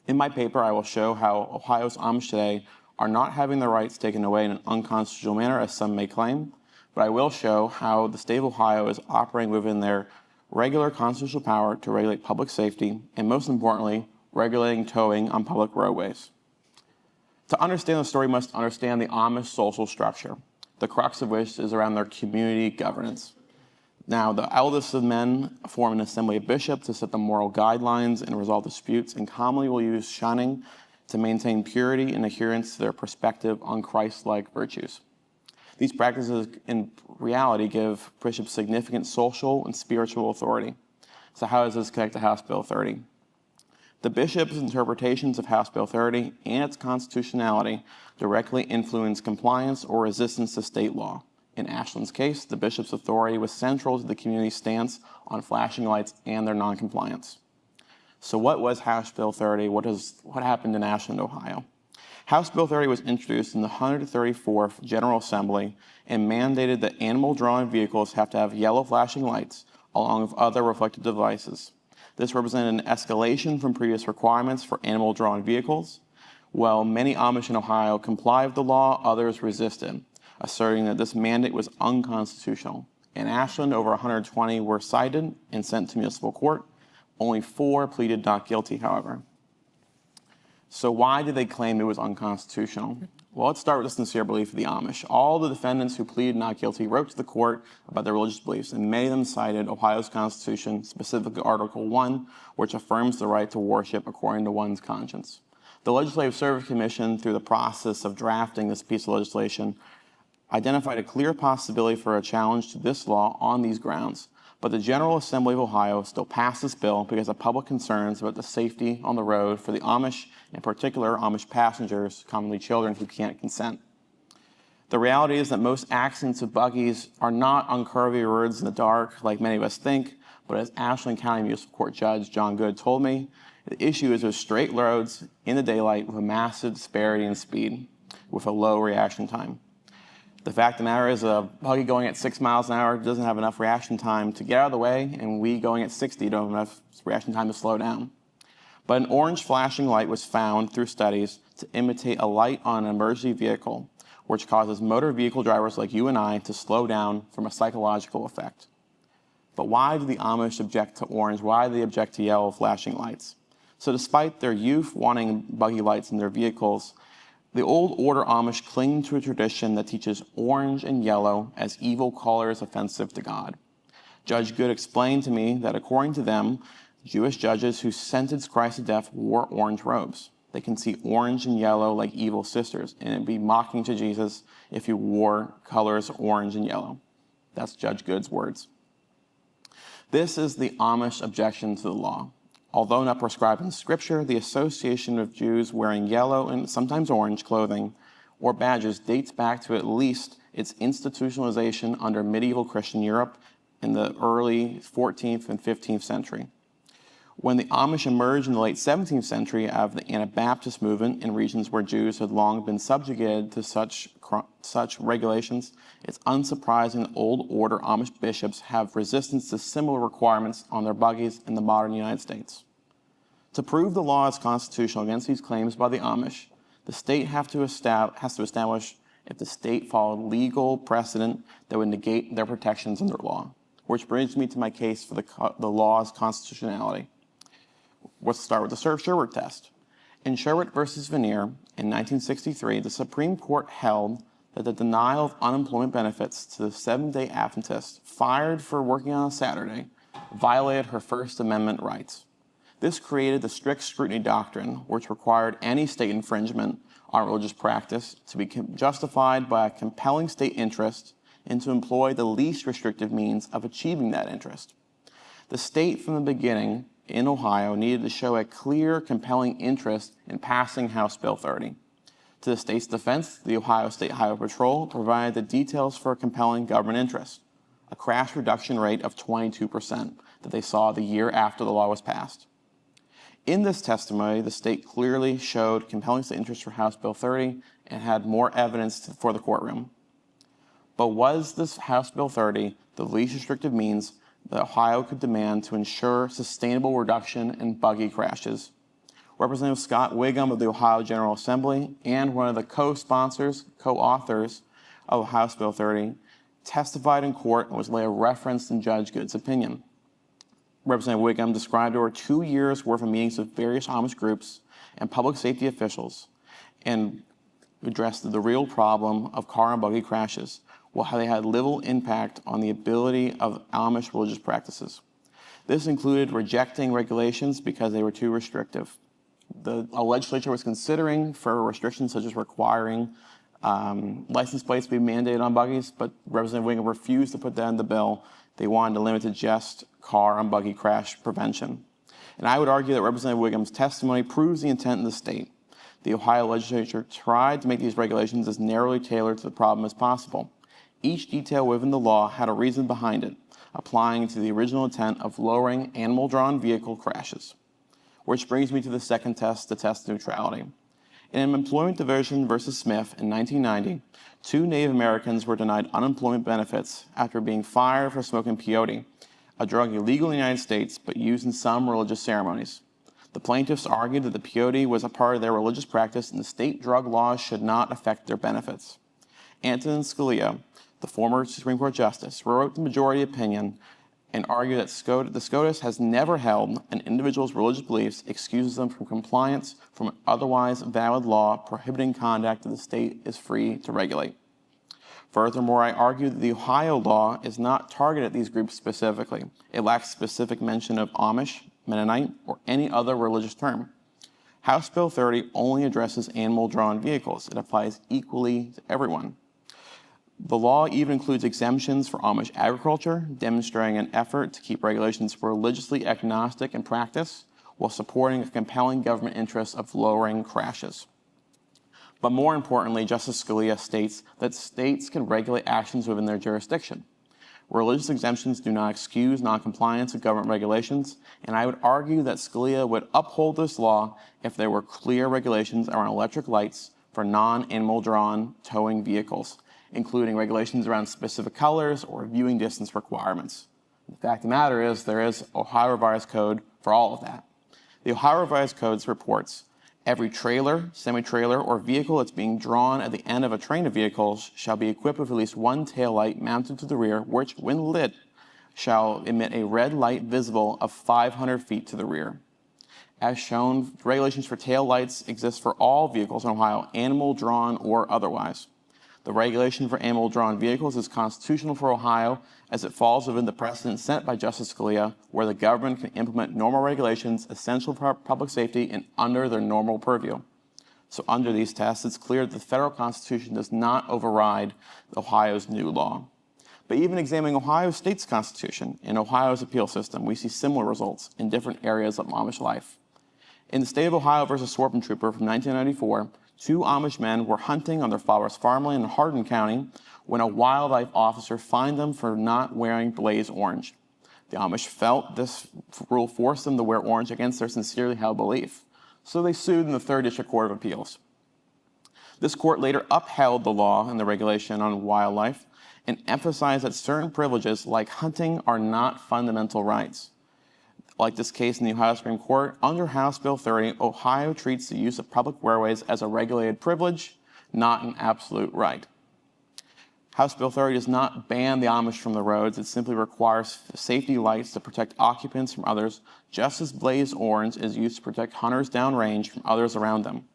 In my paper, I will show how Ohio's Amish today are not having their rights taken away in an unconstitutional manner, as some may claim, but I will show how the state of Ohio is operating within their regular constitutional power to regulate public safety, and most importantly, regulating towing on public roadways. To understand the story, we must understand the Amish social structure, the crux of which is around their community governance. Now, the eldest of men form an assembly of bishops to set the moral guidelines and resolve disputes, and commonly will use shunning to maintain purity and adherence to their perspective on Christ-like virtues. These practices, in reality, give bishops significant social and spiritual authority. So how does this connect to House Bill 30? The bishops' interpretations of House Bill 30 and its constitutionality directly influence compliance or resistance to state law. In Ashland's case, the bishop's authority was central to the community's stance on flashing lights and their noncompliance. So what was House Bill 30? What happened in Ashland, Ohio? House Bill 30 was introduced in the 134th General Assembly and mandated that animal-drawn vehicles have to have yellow flashing lights along with other reflective devices. This represented an escalation from previous requirements for animal-drawn vehicles. While many Amish in Ohio comply with the law, others resisted, asserting that this mandate was unconstitutional. In Ashland, over 120 were cited and sent to municipal court. Only 4 pleaded not guilty, however. So why did they claim it was unconstitutional? Well, let's start with the sincere belief of the Amish. All the defendants who pleaded not guilty wrote to the court about their religious beliefs, and many of them cited Ohio's Constitution, specifically Article 1, which affirms the right to worship according to one's conscience. The Legislative Service Commission, through the process of drafting this piece of legislation, identified a clear possibility for a challenge to this law on these grounds. But the General Assembly of Ohio still passed this bill because of public concerns about the safety on the road for the Amish, in particular Amish passengers, commonly children who can't consent. The reality is that most accidents of buggies are not on curvy roads in the dark like many of us think, but as Ashland County Municipal Court Judge John Good told me, the issue is there's straight roads in the daylight with a massive disparity in speed with a low reaction time. The fact of the matter is a buggy going at 6 miles an hour doesn't have enough reaction time to get out of the way, and we going at 60 don't have enough reaction time to slow down. But an orange flashing light was found through studies to imitate a light on an emergency vehicle, which causes motor vehicle drivers like you and I to slow down from a psychological effect. But why do the Amish object to orange? Why do they object to yellow flashing lights? So despite their youth wanting buggy lights in their vehicles, the old order Amish cling to a tradition that teaches orange and yellow as evil colors offensive to God. Judge Good explained to me that according to them, Jewish judges who sentenced Christ to death wore orange robes. They can see orange and yellow like evil sisters, and it'd be mocking to Jesus if you wore colors orange and yellow. That's Judge Good's words. This is the Amish objection to the law. Although not prescribed in Scripture, the association of Jews wearing yellow and sometimes orange clothing or badges dates back to at least its institutionalization under medieval Christian Europe in the early 14th and 15th century. When the Amish emerged in the late 17th century out of the Anabaptist movement in regions where Jews had long been subjugated to such regulations, it's unsurprising that old order Amish bishops have resistance to similar requirements on their buggies in the modern United States. To prove the law is constitutional against these claims by the Amish, the state has to establish if the state followed legal precedent that would negate their protections under law, which brings me to my case for the law's constitutionality. Let's start with the Sherwood test. In Sherwood versus Veneer in 1963, the Supreme Court held that the denial of unemployment benefits to the Seventh-day Adventist fired for working on a Saturday violated her First Amendment rights. This created the strict scrutiny doctrine, which required any state infringement on religious practice to be justified by a compelling state interest and to employ the least restrictive means of achieving that interest. The state from the beginning in Ohio needed to show a clear, compelling interest in passing House Bill 30. To the state's defense, the Ohio State Highway Patrol provided the details for a compelling government interest, a crash reduction rate of 22% that they saw the year after the law was passed. In this testimony, the state clearly showed compelling state interest for House Bill 30 and had more evidence for the courtroom. But was this House Bill 30 the least restrictive means that Ohio could demand to ensure sustainable reduction in buggy crashes? Representative Scott Wiggum of the Ohio General Assembly and one of the co-sponsors, co-authors of House Bill 30 testified in court and was later referenced in Judge Good's opinion. Representative Wiggum described over 2 years' worth of meetings with various Amish groups and public safety officials and addressed the real problem of car and buggy crashes, while how they had little impact on the ability of Amish religious practices. This included rejecting regulations because they were too restrictive. The legislature was considering for restrictions such as requiring license plates to be mandated on buggies, but Representative Wiggum refused to put that in the bill. They wanted to limit to just car and buggy crash prevention. And I would argue that Representative Wiggum's testimony proves the intent of the state. The Ohio legislature tried to make these regulations as narrowly tailored to the problem as possible. Each detail within the law had a reason behind it, applying to the original intent of lowering animal-drawn vehicle crashes. Which brings me to the second test, the test of neutrality. In Employment Division versus Smith in 1990, 2 Native Americans were denied unemployment benefits after being fired for smoking peyote, a drug illegal in the United States but used in some religious ceremonies. The plaintiffs argued that the peyote was a part of their religious practice and the state drug laws should not affect their benefits. Antonin Scalia, the former Supreme Court Justice, wrote the majority opinion and argue that the SCOTUS has never held an individual's religious beliefs excuses them from compliance from an otherwise valid law prohibiting conduct that the state is free to regulate. Furthermore, I argue that the Ohio law is not targeted at these groups specifically. It lacks specific mention of Amish, Mennonite, or any other religious term. House Bill 30 only addresses animal-drawn vehicles. It applies equally to everyone. The law even includes exemptions for Amish agriculture, demonstrating an effort to keep regulations religiously agnostic in practice while supporting a compelling government interest of lowering crashes. But more importantly, Justice Scalia states that states can regulate actions within their jurisdiction. Religious exemptions do not excuse noncompliance with government regulations, and I would argue that Scalia would uphold this law if there were clear regulations around electric lights for non-animal-drawn towing vehicles, including regulations around specific colors or viewing distance requirements. The fact of the matter is there is Ohio Revised Code for all of that. The Ohio Revised Code reports every trailer, semi-trailer, or vehicle that's being drawn at the end of a train of vehicles shall be equipped with at least one taillight mounted to the rear, which, when lit, shall emit a red light visible of 500 feet to the rear. As shown, regulations for tail lights exist for all vehicles in Ohio, animal-drawn or otherwise. The regulation for animal-drawn vehicles is constitutional for Ohio as it falls within the precedent set by Justice Scalia, where the government can implement normal regulations essential for public safety and under their normal purview. So under these tests, it's clear that the federal Constitution does not override Ohio's new law. But even examining Ohio State's Constitution and Ohio's appeal system, we see similar results in different areas of Amish life. In the state of Ohio versus Swarthmore Trooper from 1994, 2 Amish men were hunting on their father's farmland in Hardin County when a wildlife officer fined them for not wearing blaze orange. The Amish felt this rule forced them to wear orange against their sincerely held belief, so they sued in the 3rd District Court of Appeals. This court later upheld the law and the regulation on wildlife and emphasized that certain privileges, like hunting, are not fundamental rights. Like this case in the Ohio Supreme Court, under House Bill 30, Ohio treats the use of public waterways as a regulated privilege, not an absolute right. House Bill 30 does not ban the Amish from the roads. It simply requires safety lights to protect occupants from others, just as blaze orange is used to protect hunters downrange from others around them.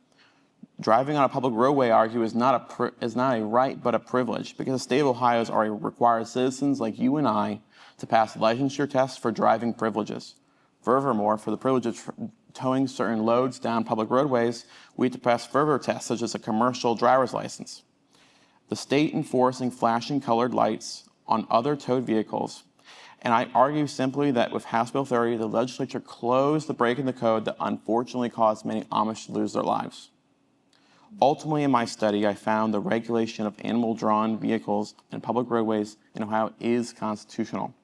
Driving on a public roadway, I argue, is not a right but a privilege, because the state of Ohio has already required citizens like you and I to pass licensure tests for driving privileges. Furthermore, for the privilege of towing certain loads down public roadways, we have to pass further tests, such as a commercial driver's license. The state enforcing flashing colored lights on other towed vehicles, and I argue simply that with House Bill 30, the legislature closed the break in the code that unfortunately caused many Amish to lose their lives. Ultimately, in my study, I found the regulation of animal-drawn vehicles and public roadways in Ohio is constitutional.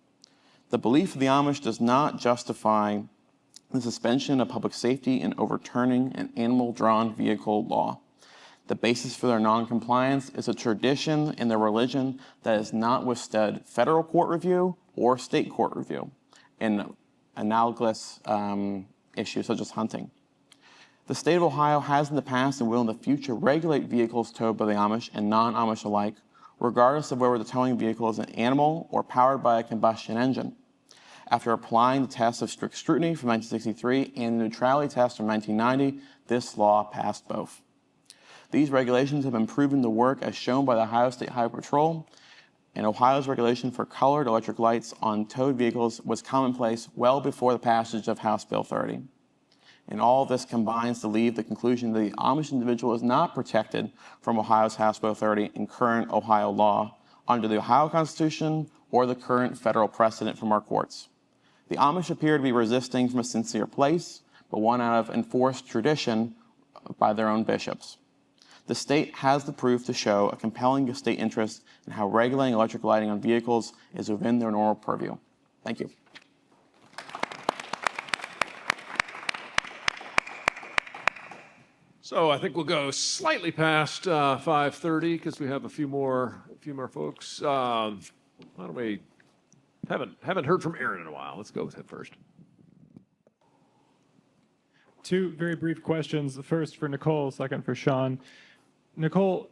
The belief of the Amish does not justify the suspension of public safety and overturning an animal-drawn vehicle law. The basis for their noncompliance is a tradition in their religion that has not withstood federal court review or state court review in analogous issues such as hunting. The state of Ohio has in the past and will in the future regulate vehicles towed by the Amish and non-Amish alike, regardless of whether the towing vehicle is an animal or powered by a combustion engine. After applying the test of strict scrutiny from 1963 and the neutrality test from 1990, this law passed both. These regulations have been proven to work as shown by the Ohio State Highway Patrol, and Ohio's regulation for colored electric lights on towed vehicles was commonplace well before the passage of House Bill 30. And all of this combines to lead the conclusion that the Amish individual is not protected from Ohio's House Bill 30 in current Ohio law under the Ohio Constitution or the current federal precedent from our courts. The Amish appear to be resisting from a sincere place, but one out of enforced tradition by their own bishops. The state has the proof to show a compelling state interest in how regulating electric lighting on vehicles is within their normal purview. Thank you. So I think we'll go slightly past 5:30 because we have a few more folks. Why don't we? Haven't heard from Aaron in a while. Let's go with him first. 2 very brief questions. The first for Nicole, second for Sean. Nicole,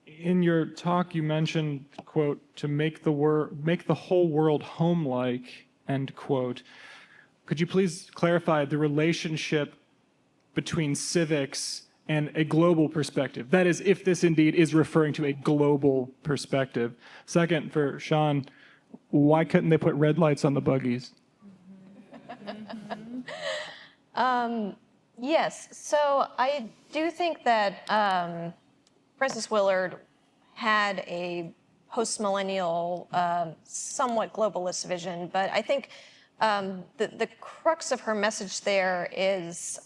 in your talk, you mentioned, quote, to make the whole world home-like end quote. Could you please clarify the relationship between civics and a global perspective? That is, if this indeed is referring to a global perspective. Second, for Sean, why couldn't they put red lights on the buggies? Yes, so I do think that Frances Willard had a post-millennial, somewhat globalist vision, but I think the crux of her message there is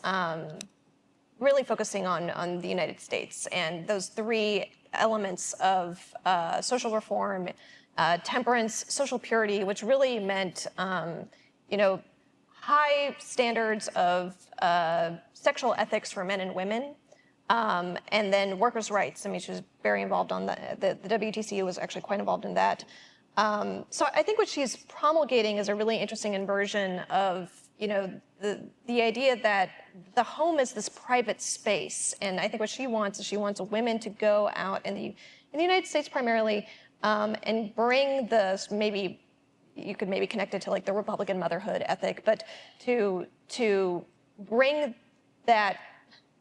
really focusing on the United States and those three elements of social reform, temperance, social purity, which really meant, high standards of sexual ethics for men and women, and then workers' rights. I mean, she was very involved on the WTC was actually quite involved in that. So I think what she's promulgating is a really interesting inversion of, the idea that the home is this private space. And I think what she wants is she wants women to go out in the United States primarily and bring maybe you could maybe connect it to like the Republican motherhood ethic, but to bring that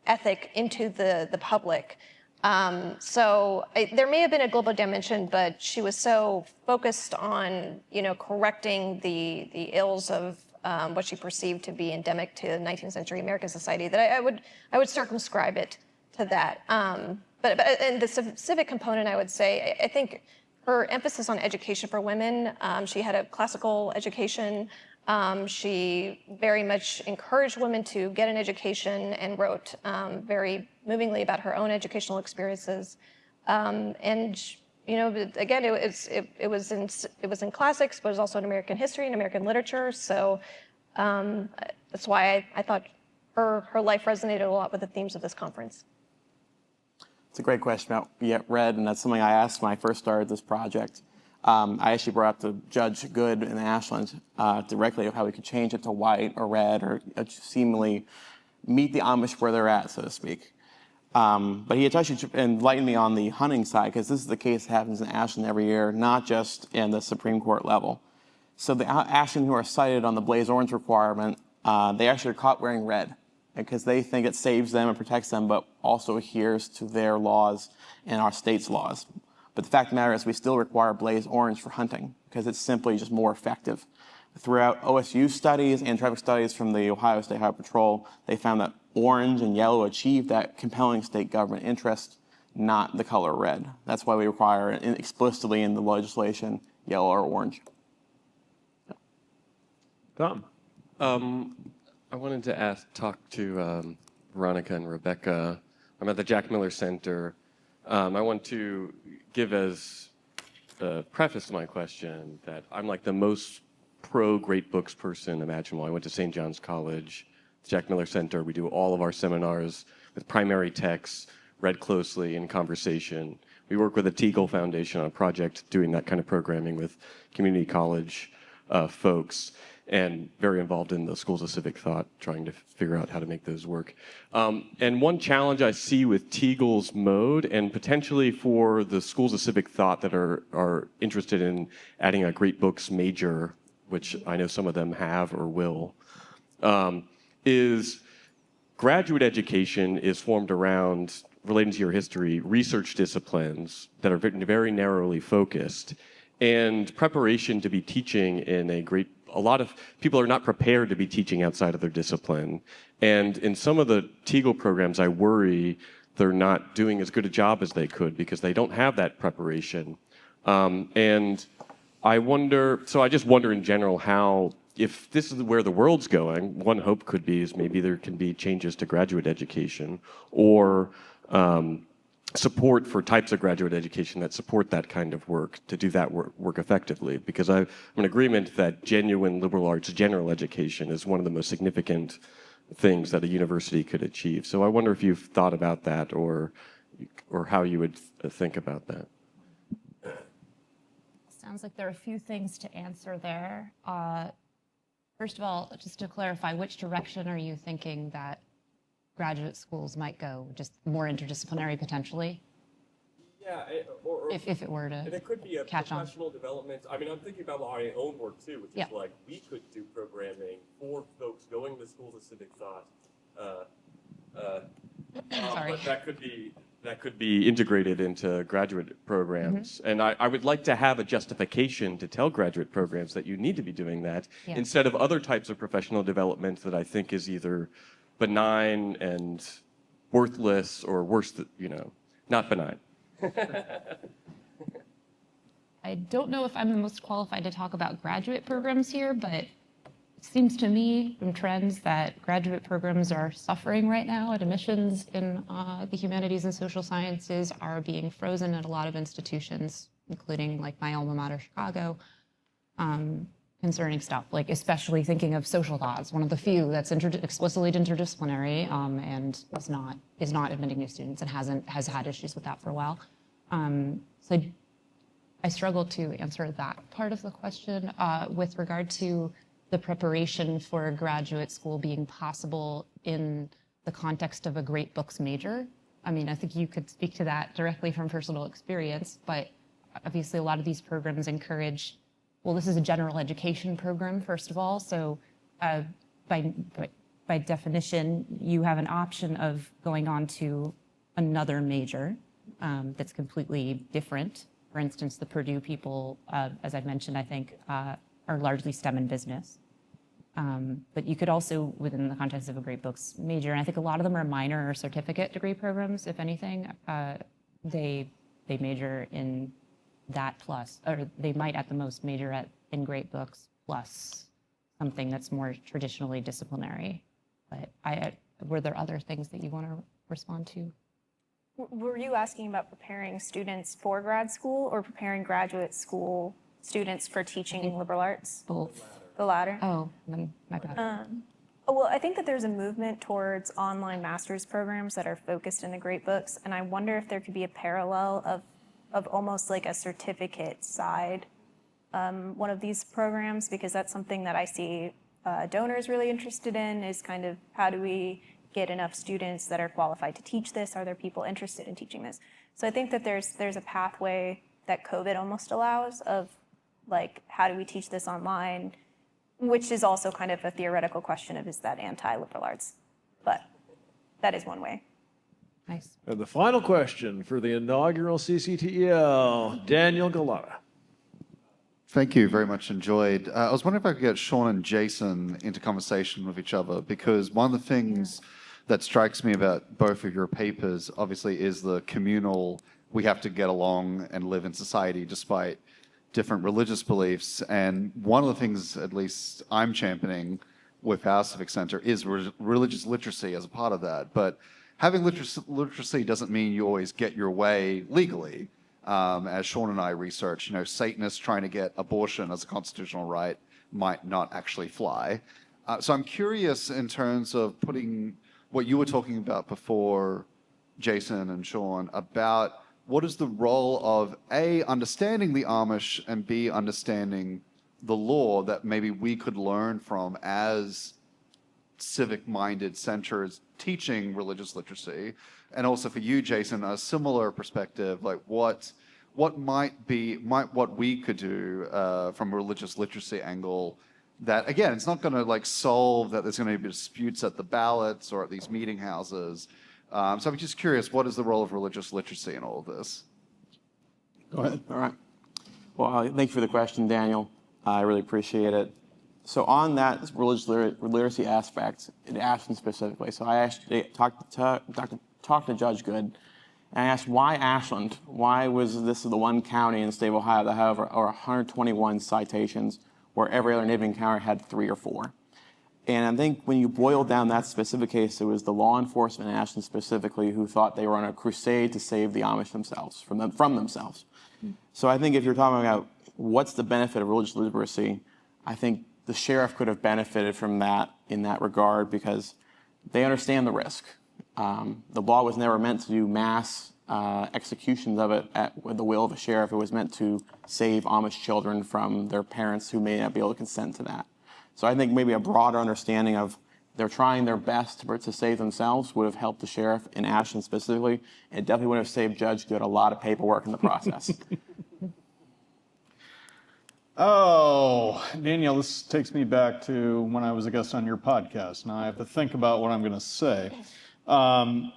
ethic into the public. There may have been a global dimension, but she was so focused on, correcting the ills of what she perceived to be endemic to 19th century American society that I would circumscribe it to that. But and the civic component, I would say, I think her emphasis on education for women, she had a classical education. She very much encouraged women to get an education and wrote very movingly about her own educational experiences. Again, it was in classics, but it was also in American history and American literature. So that's why I thought her life resonated a lot with the themes of this conference. It's a great question about red, and that's something I asked when I first started this project. I actually brought up to Judge Good in Ashland directly of how we could change it to white or red or seemingly meet the Amish where they're at, so to speak. But he had actually enlightened me on the hunting side, because this is the case that happens in Ashland every year, not just in the Supreme Court level. So the Ashland who are cited on the blaze orange requirement, they actually are caught wearing red because they think it saves them and protects them, but also adheres to their laws and our state's laws. But the fact of the matter is we still require blaze orange for hunting because it's simply just more effective. Throughout OSU studies and traffic studies from the Ohio State Highway Patrol, they found that orange and yellow achieve that compelling state government interest, not the color red. That's why we require explicitly in the legislation yellow or orange. Tom? I wanted to talk to Veronica and Rebecca. I'm at the Jack Miller Center. I want to give as a preface to my question that I'm like the most pro-great books person imaginable. I went to St. John's College, Jack Miller Center. We do all of our seminars with primary texts, read closely, in conversation. We work with the Teagle Foundation on a project doing that kind of programming with community college folks, and very involved in the schools of civic thought, trying to figure out how to make those work. And one challenge I see with Teagle's mode, and potentially for the schools of civic thought that are interested in adding a great books major, which I know some of them have or will, is graduate education is formed around, relating to your history, research disciplines that are very narrowly focused, and preparation to be teaching in a lot of people are not prepared to be teaching outside of their discipline. And in some of the Teagle programs, I worry they're not doing as good a job as they could because they don't have that preparation. And I just wonder in general how, if this is where the world's going, one hope could be is maybe there can be changes to graduate education or support for types of graduate education that support that kind of work to do that work effectively. Because I'm in agreement that genuine liberal arts general education is one of the most significant things that a university could achieve. So I wonder if you've thought about that or how you would think about that. Sounds like there are a few things to answer there. First of all, just to clarify, which direction are you thinking that graduate schools might go? Just more interdisciplinary potentially? Yeah, or if it were and to it could be a catch on. professional development. I mean, I'm thinking about my own work too, which Yeah. is like we could do programming for folks going to schools of civic thought. Sorry. But That could be integrated into graduate programs. And I would like to have a justification to tell graduate programs that you need to be doing that Yeah. instead of other types of professional development that I think is either benign and worthless or worse, not benign. I don't know if I'm the most qualified to talk about graduate programs here, but it seems to me from trends that graduate programs are suffering right now. Admissions in the humanities and social sciences are being frozen at a lot of institutions, including like my alma mater, Chicago, concerning stuff, like especially thinking of social thoughts, one of the few that's explicitly interdisciplinary and is not admitting new students and has had issues with that for a while. So I struggle to answer that part of the question with regard to the preparation for graduate school being possible in the context of a great books major. I mean, I think you could speak to that directly from personal experience, but obviously a lot of these programs encourage, well, this is a general education program, first of all, so by definition, you have an option of going on to another major that's completely different. For instance, the Purdue people, as I've mentioned, I think, are largely STEM and business. But you could also, within the context of a great books major, and I think a lot of them are minor or certificate degree programs, if anything, they major in that plus, or they might at the most major in great books plus something that's more traditionally disciplinary. But were there other things that you want to respond to? Were you asking about preparing students for grad school or preparing graduate school students for teaching liberal arts? Both. The latter? Oh, then my bad. Well, I think that there's a movement towards online master's programs that are focused in the great books, and I wonder if there could be a parallel of almost like a certificate side one of these programs, because that's something that I see donors really interested in, is kind of how do we get enough students that are qualified to teach this? Are there people interested in teaching this? So I think that there's a pathway that COVID almost allows of like, how do we teach this online? Which is also kind of a theoretical question of, is that anti-liberal arts? But that is one way. Nice. And the final question for the inaugural CCTEL, Daniel Galata. Thank you, very much enjoyed. I was wondering if I could get Sean and Jason into conversation with each other, because one of the things that strikes me about both of your papers, obviously, is the communal, we have to get along and live in society despite different religious beliefs. And one of the things, at least I'm championing with our Civic Center, is religious literacy as a part of that. But having literacy doesn't mean you always get your way legally. As Sean and I research, Satanists trying to get abortion as a constitutional right might not actually fly. So I'm curious in terms of putting what you were talking about before, Jason and Sean, about what is the role of A, understanding the Amish, and B, understanding the law that maybe we could learn from as civic-minded centers teaching religious literacy. And also for you, Jason, a similar perspective, like what might what we could do from a religious literacy angle that, again, it's not going to like solve that there's going to be disputes at the ballots or at these meeting houses. So I'm just curious, what is the role of religious literacy in all of this? Go ahead. All right. Well, thank you for the question, Daniel. I really appreciate it. So on that religious literacy aspect, in Ashland specifically, so I talked to Judge Good, and I asked, why Ashland? Why was this the one county in the state of Ohio that had over 121 citations, where every other neighboring county had 3 or 4? And I think when you boil down that specific case, it was the law enforcement in Ashland specifically who thought they were on a crusade to save the Amish themselves, from themselves. So I think if you're talking about what's the benefit of religious literacy, I think the sheriff could have benefited from that in that regard, because they understand the risk. The law was never meant to do mass executions of it at the will of a sheriff. It was meant to save Amish children from their parents who may not be able to consent to that. So I think maybe a broader understanding of they're trying their best to save themselves would have helped the sheriff in Ashland specifically. It definitely would have saved Judge Good a lot of paperwork in the process. Oh, Danielle, this takes me back to when I was a guest on your podcast. Now I have to think about what I'm going to say. So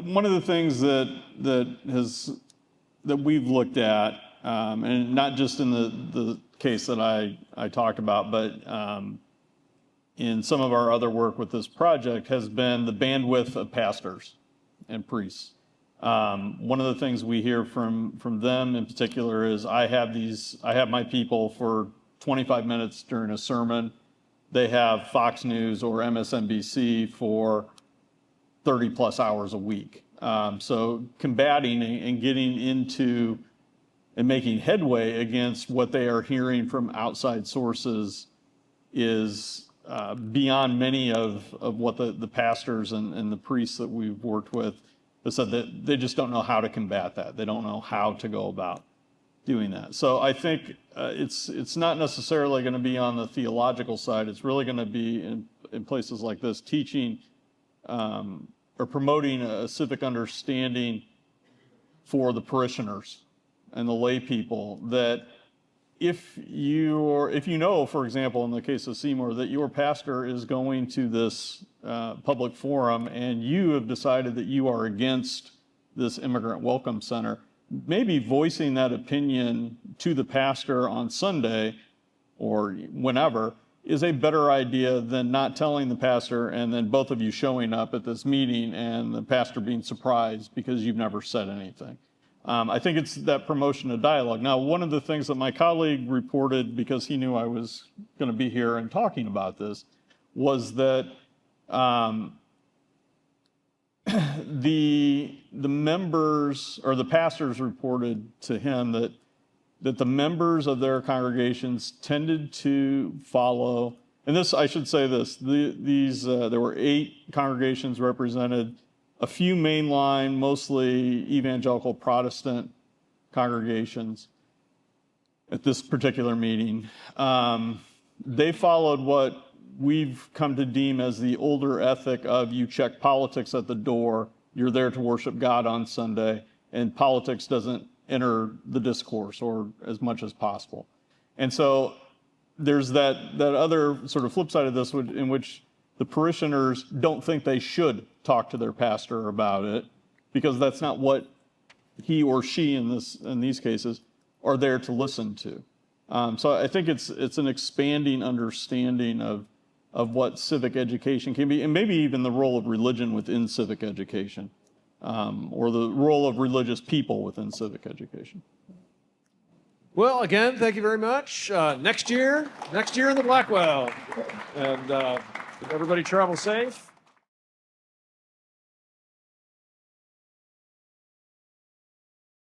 one of the things that we've looked at, and not just in the case that I talked about, but in some of our other work with this project, has been the bandwidth of pastors and priests. One of the things we hear from them in particular is I have my people for 25 minutes during a sermon. They have Fox News or MSNBC for 30 plus hours a week. So combating and getting into and making headway against what they are hearing from outside sources is beyond many of what the pastors and the priests that we've worked with have said, that they just don't know how to combat that. They don't know how to go about doing that. So I think it's not necessarily going to be on the theological side. It's really going to be in places like this, teaching or promoting a civic understanding for the parishioners and the lay people, that if you know, for example, in the case of Seymour, that your pastor is going to this public forum and you have decided that you are against this immigrant welcome center, maybe voicing that opinion to the pastor on Sunday or whenever is a better idea than not telling the pastor and then both of you showing up at this meeting and the pastor being surprised because you've never said anything. I think it's that promotion of dialogue. Now, one of the things that my colleague reported, because he knew I was going to be here and talking about this, was that the members or the pastors reported to him that the members of their congregations tended to follow, and this, I should say this, there were 8 congregations represented, a few mainline, mostly evangelical Protestant congregations at this particular meeting. They followed what we've come to deem as the older ethic of you check politics at the door, you're there to worship God on Sunday, and politics doesn't enter the discourse or as much as possible. And so there's that other sort of flip side of this in which the parishioners don't think they should talk to their pastor about it because that's not what he or she in these cases are there to listen to. So I think it's an expanding understanding of what civic education can be, and maybe even the role of religion within civic education, or the role of religious people within civic education. Well, again, thank you very much. Next year in the Blackwell. And everybody travel safe.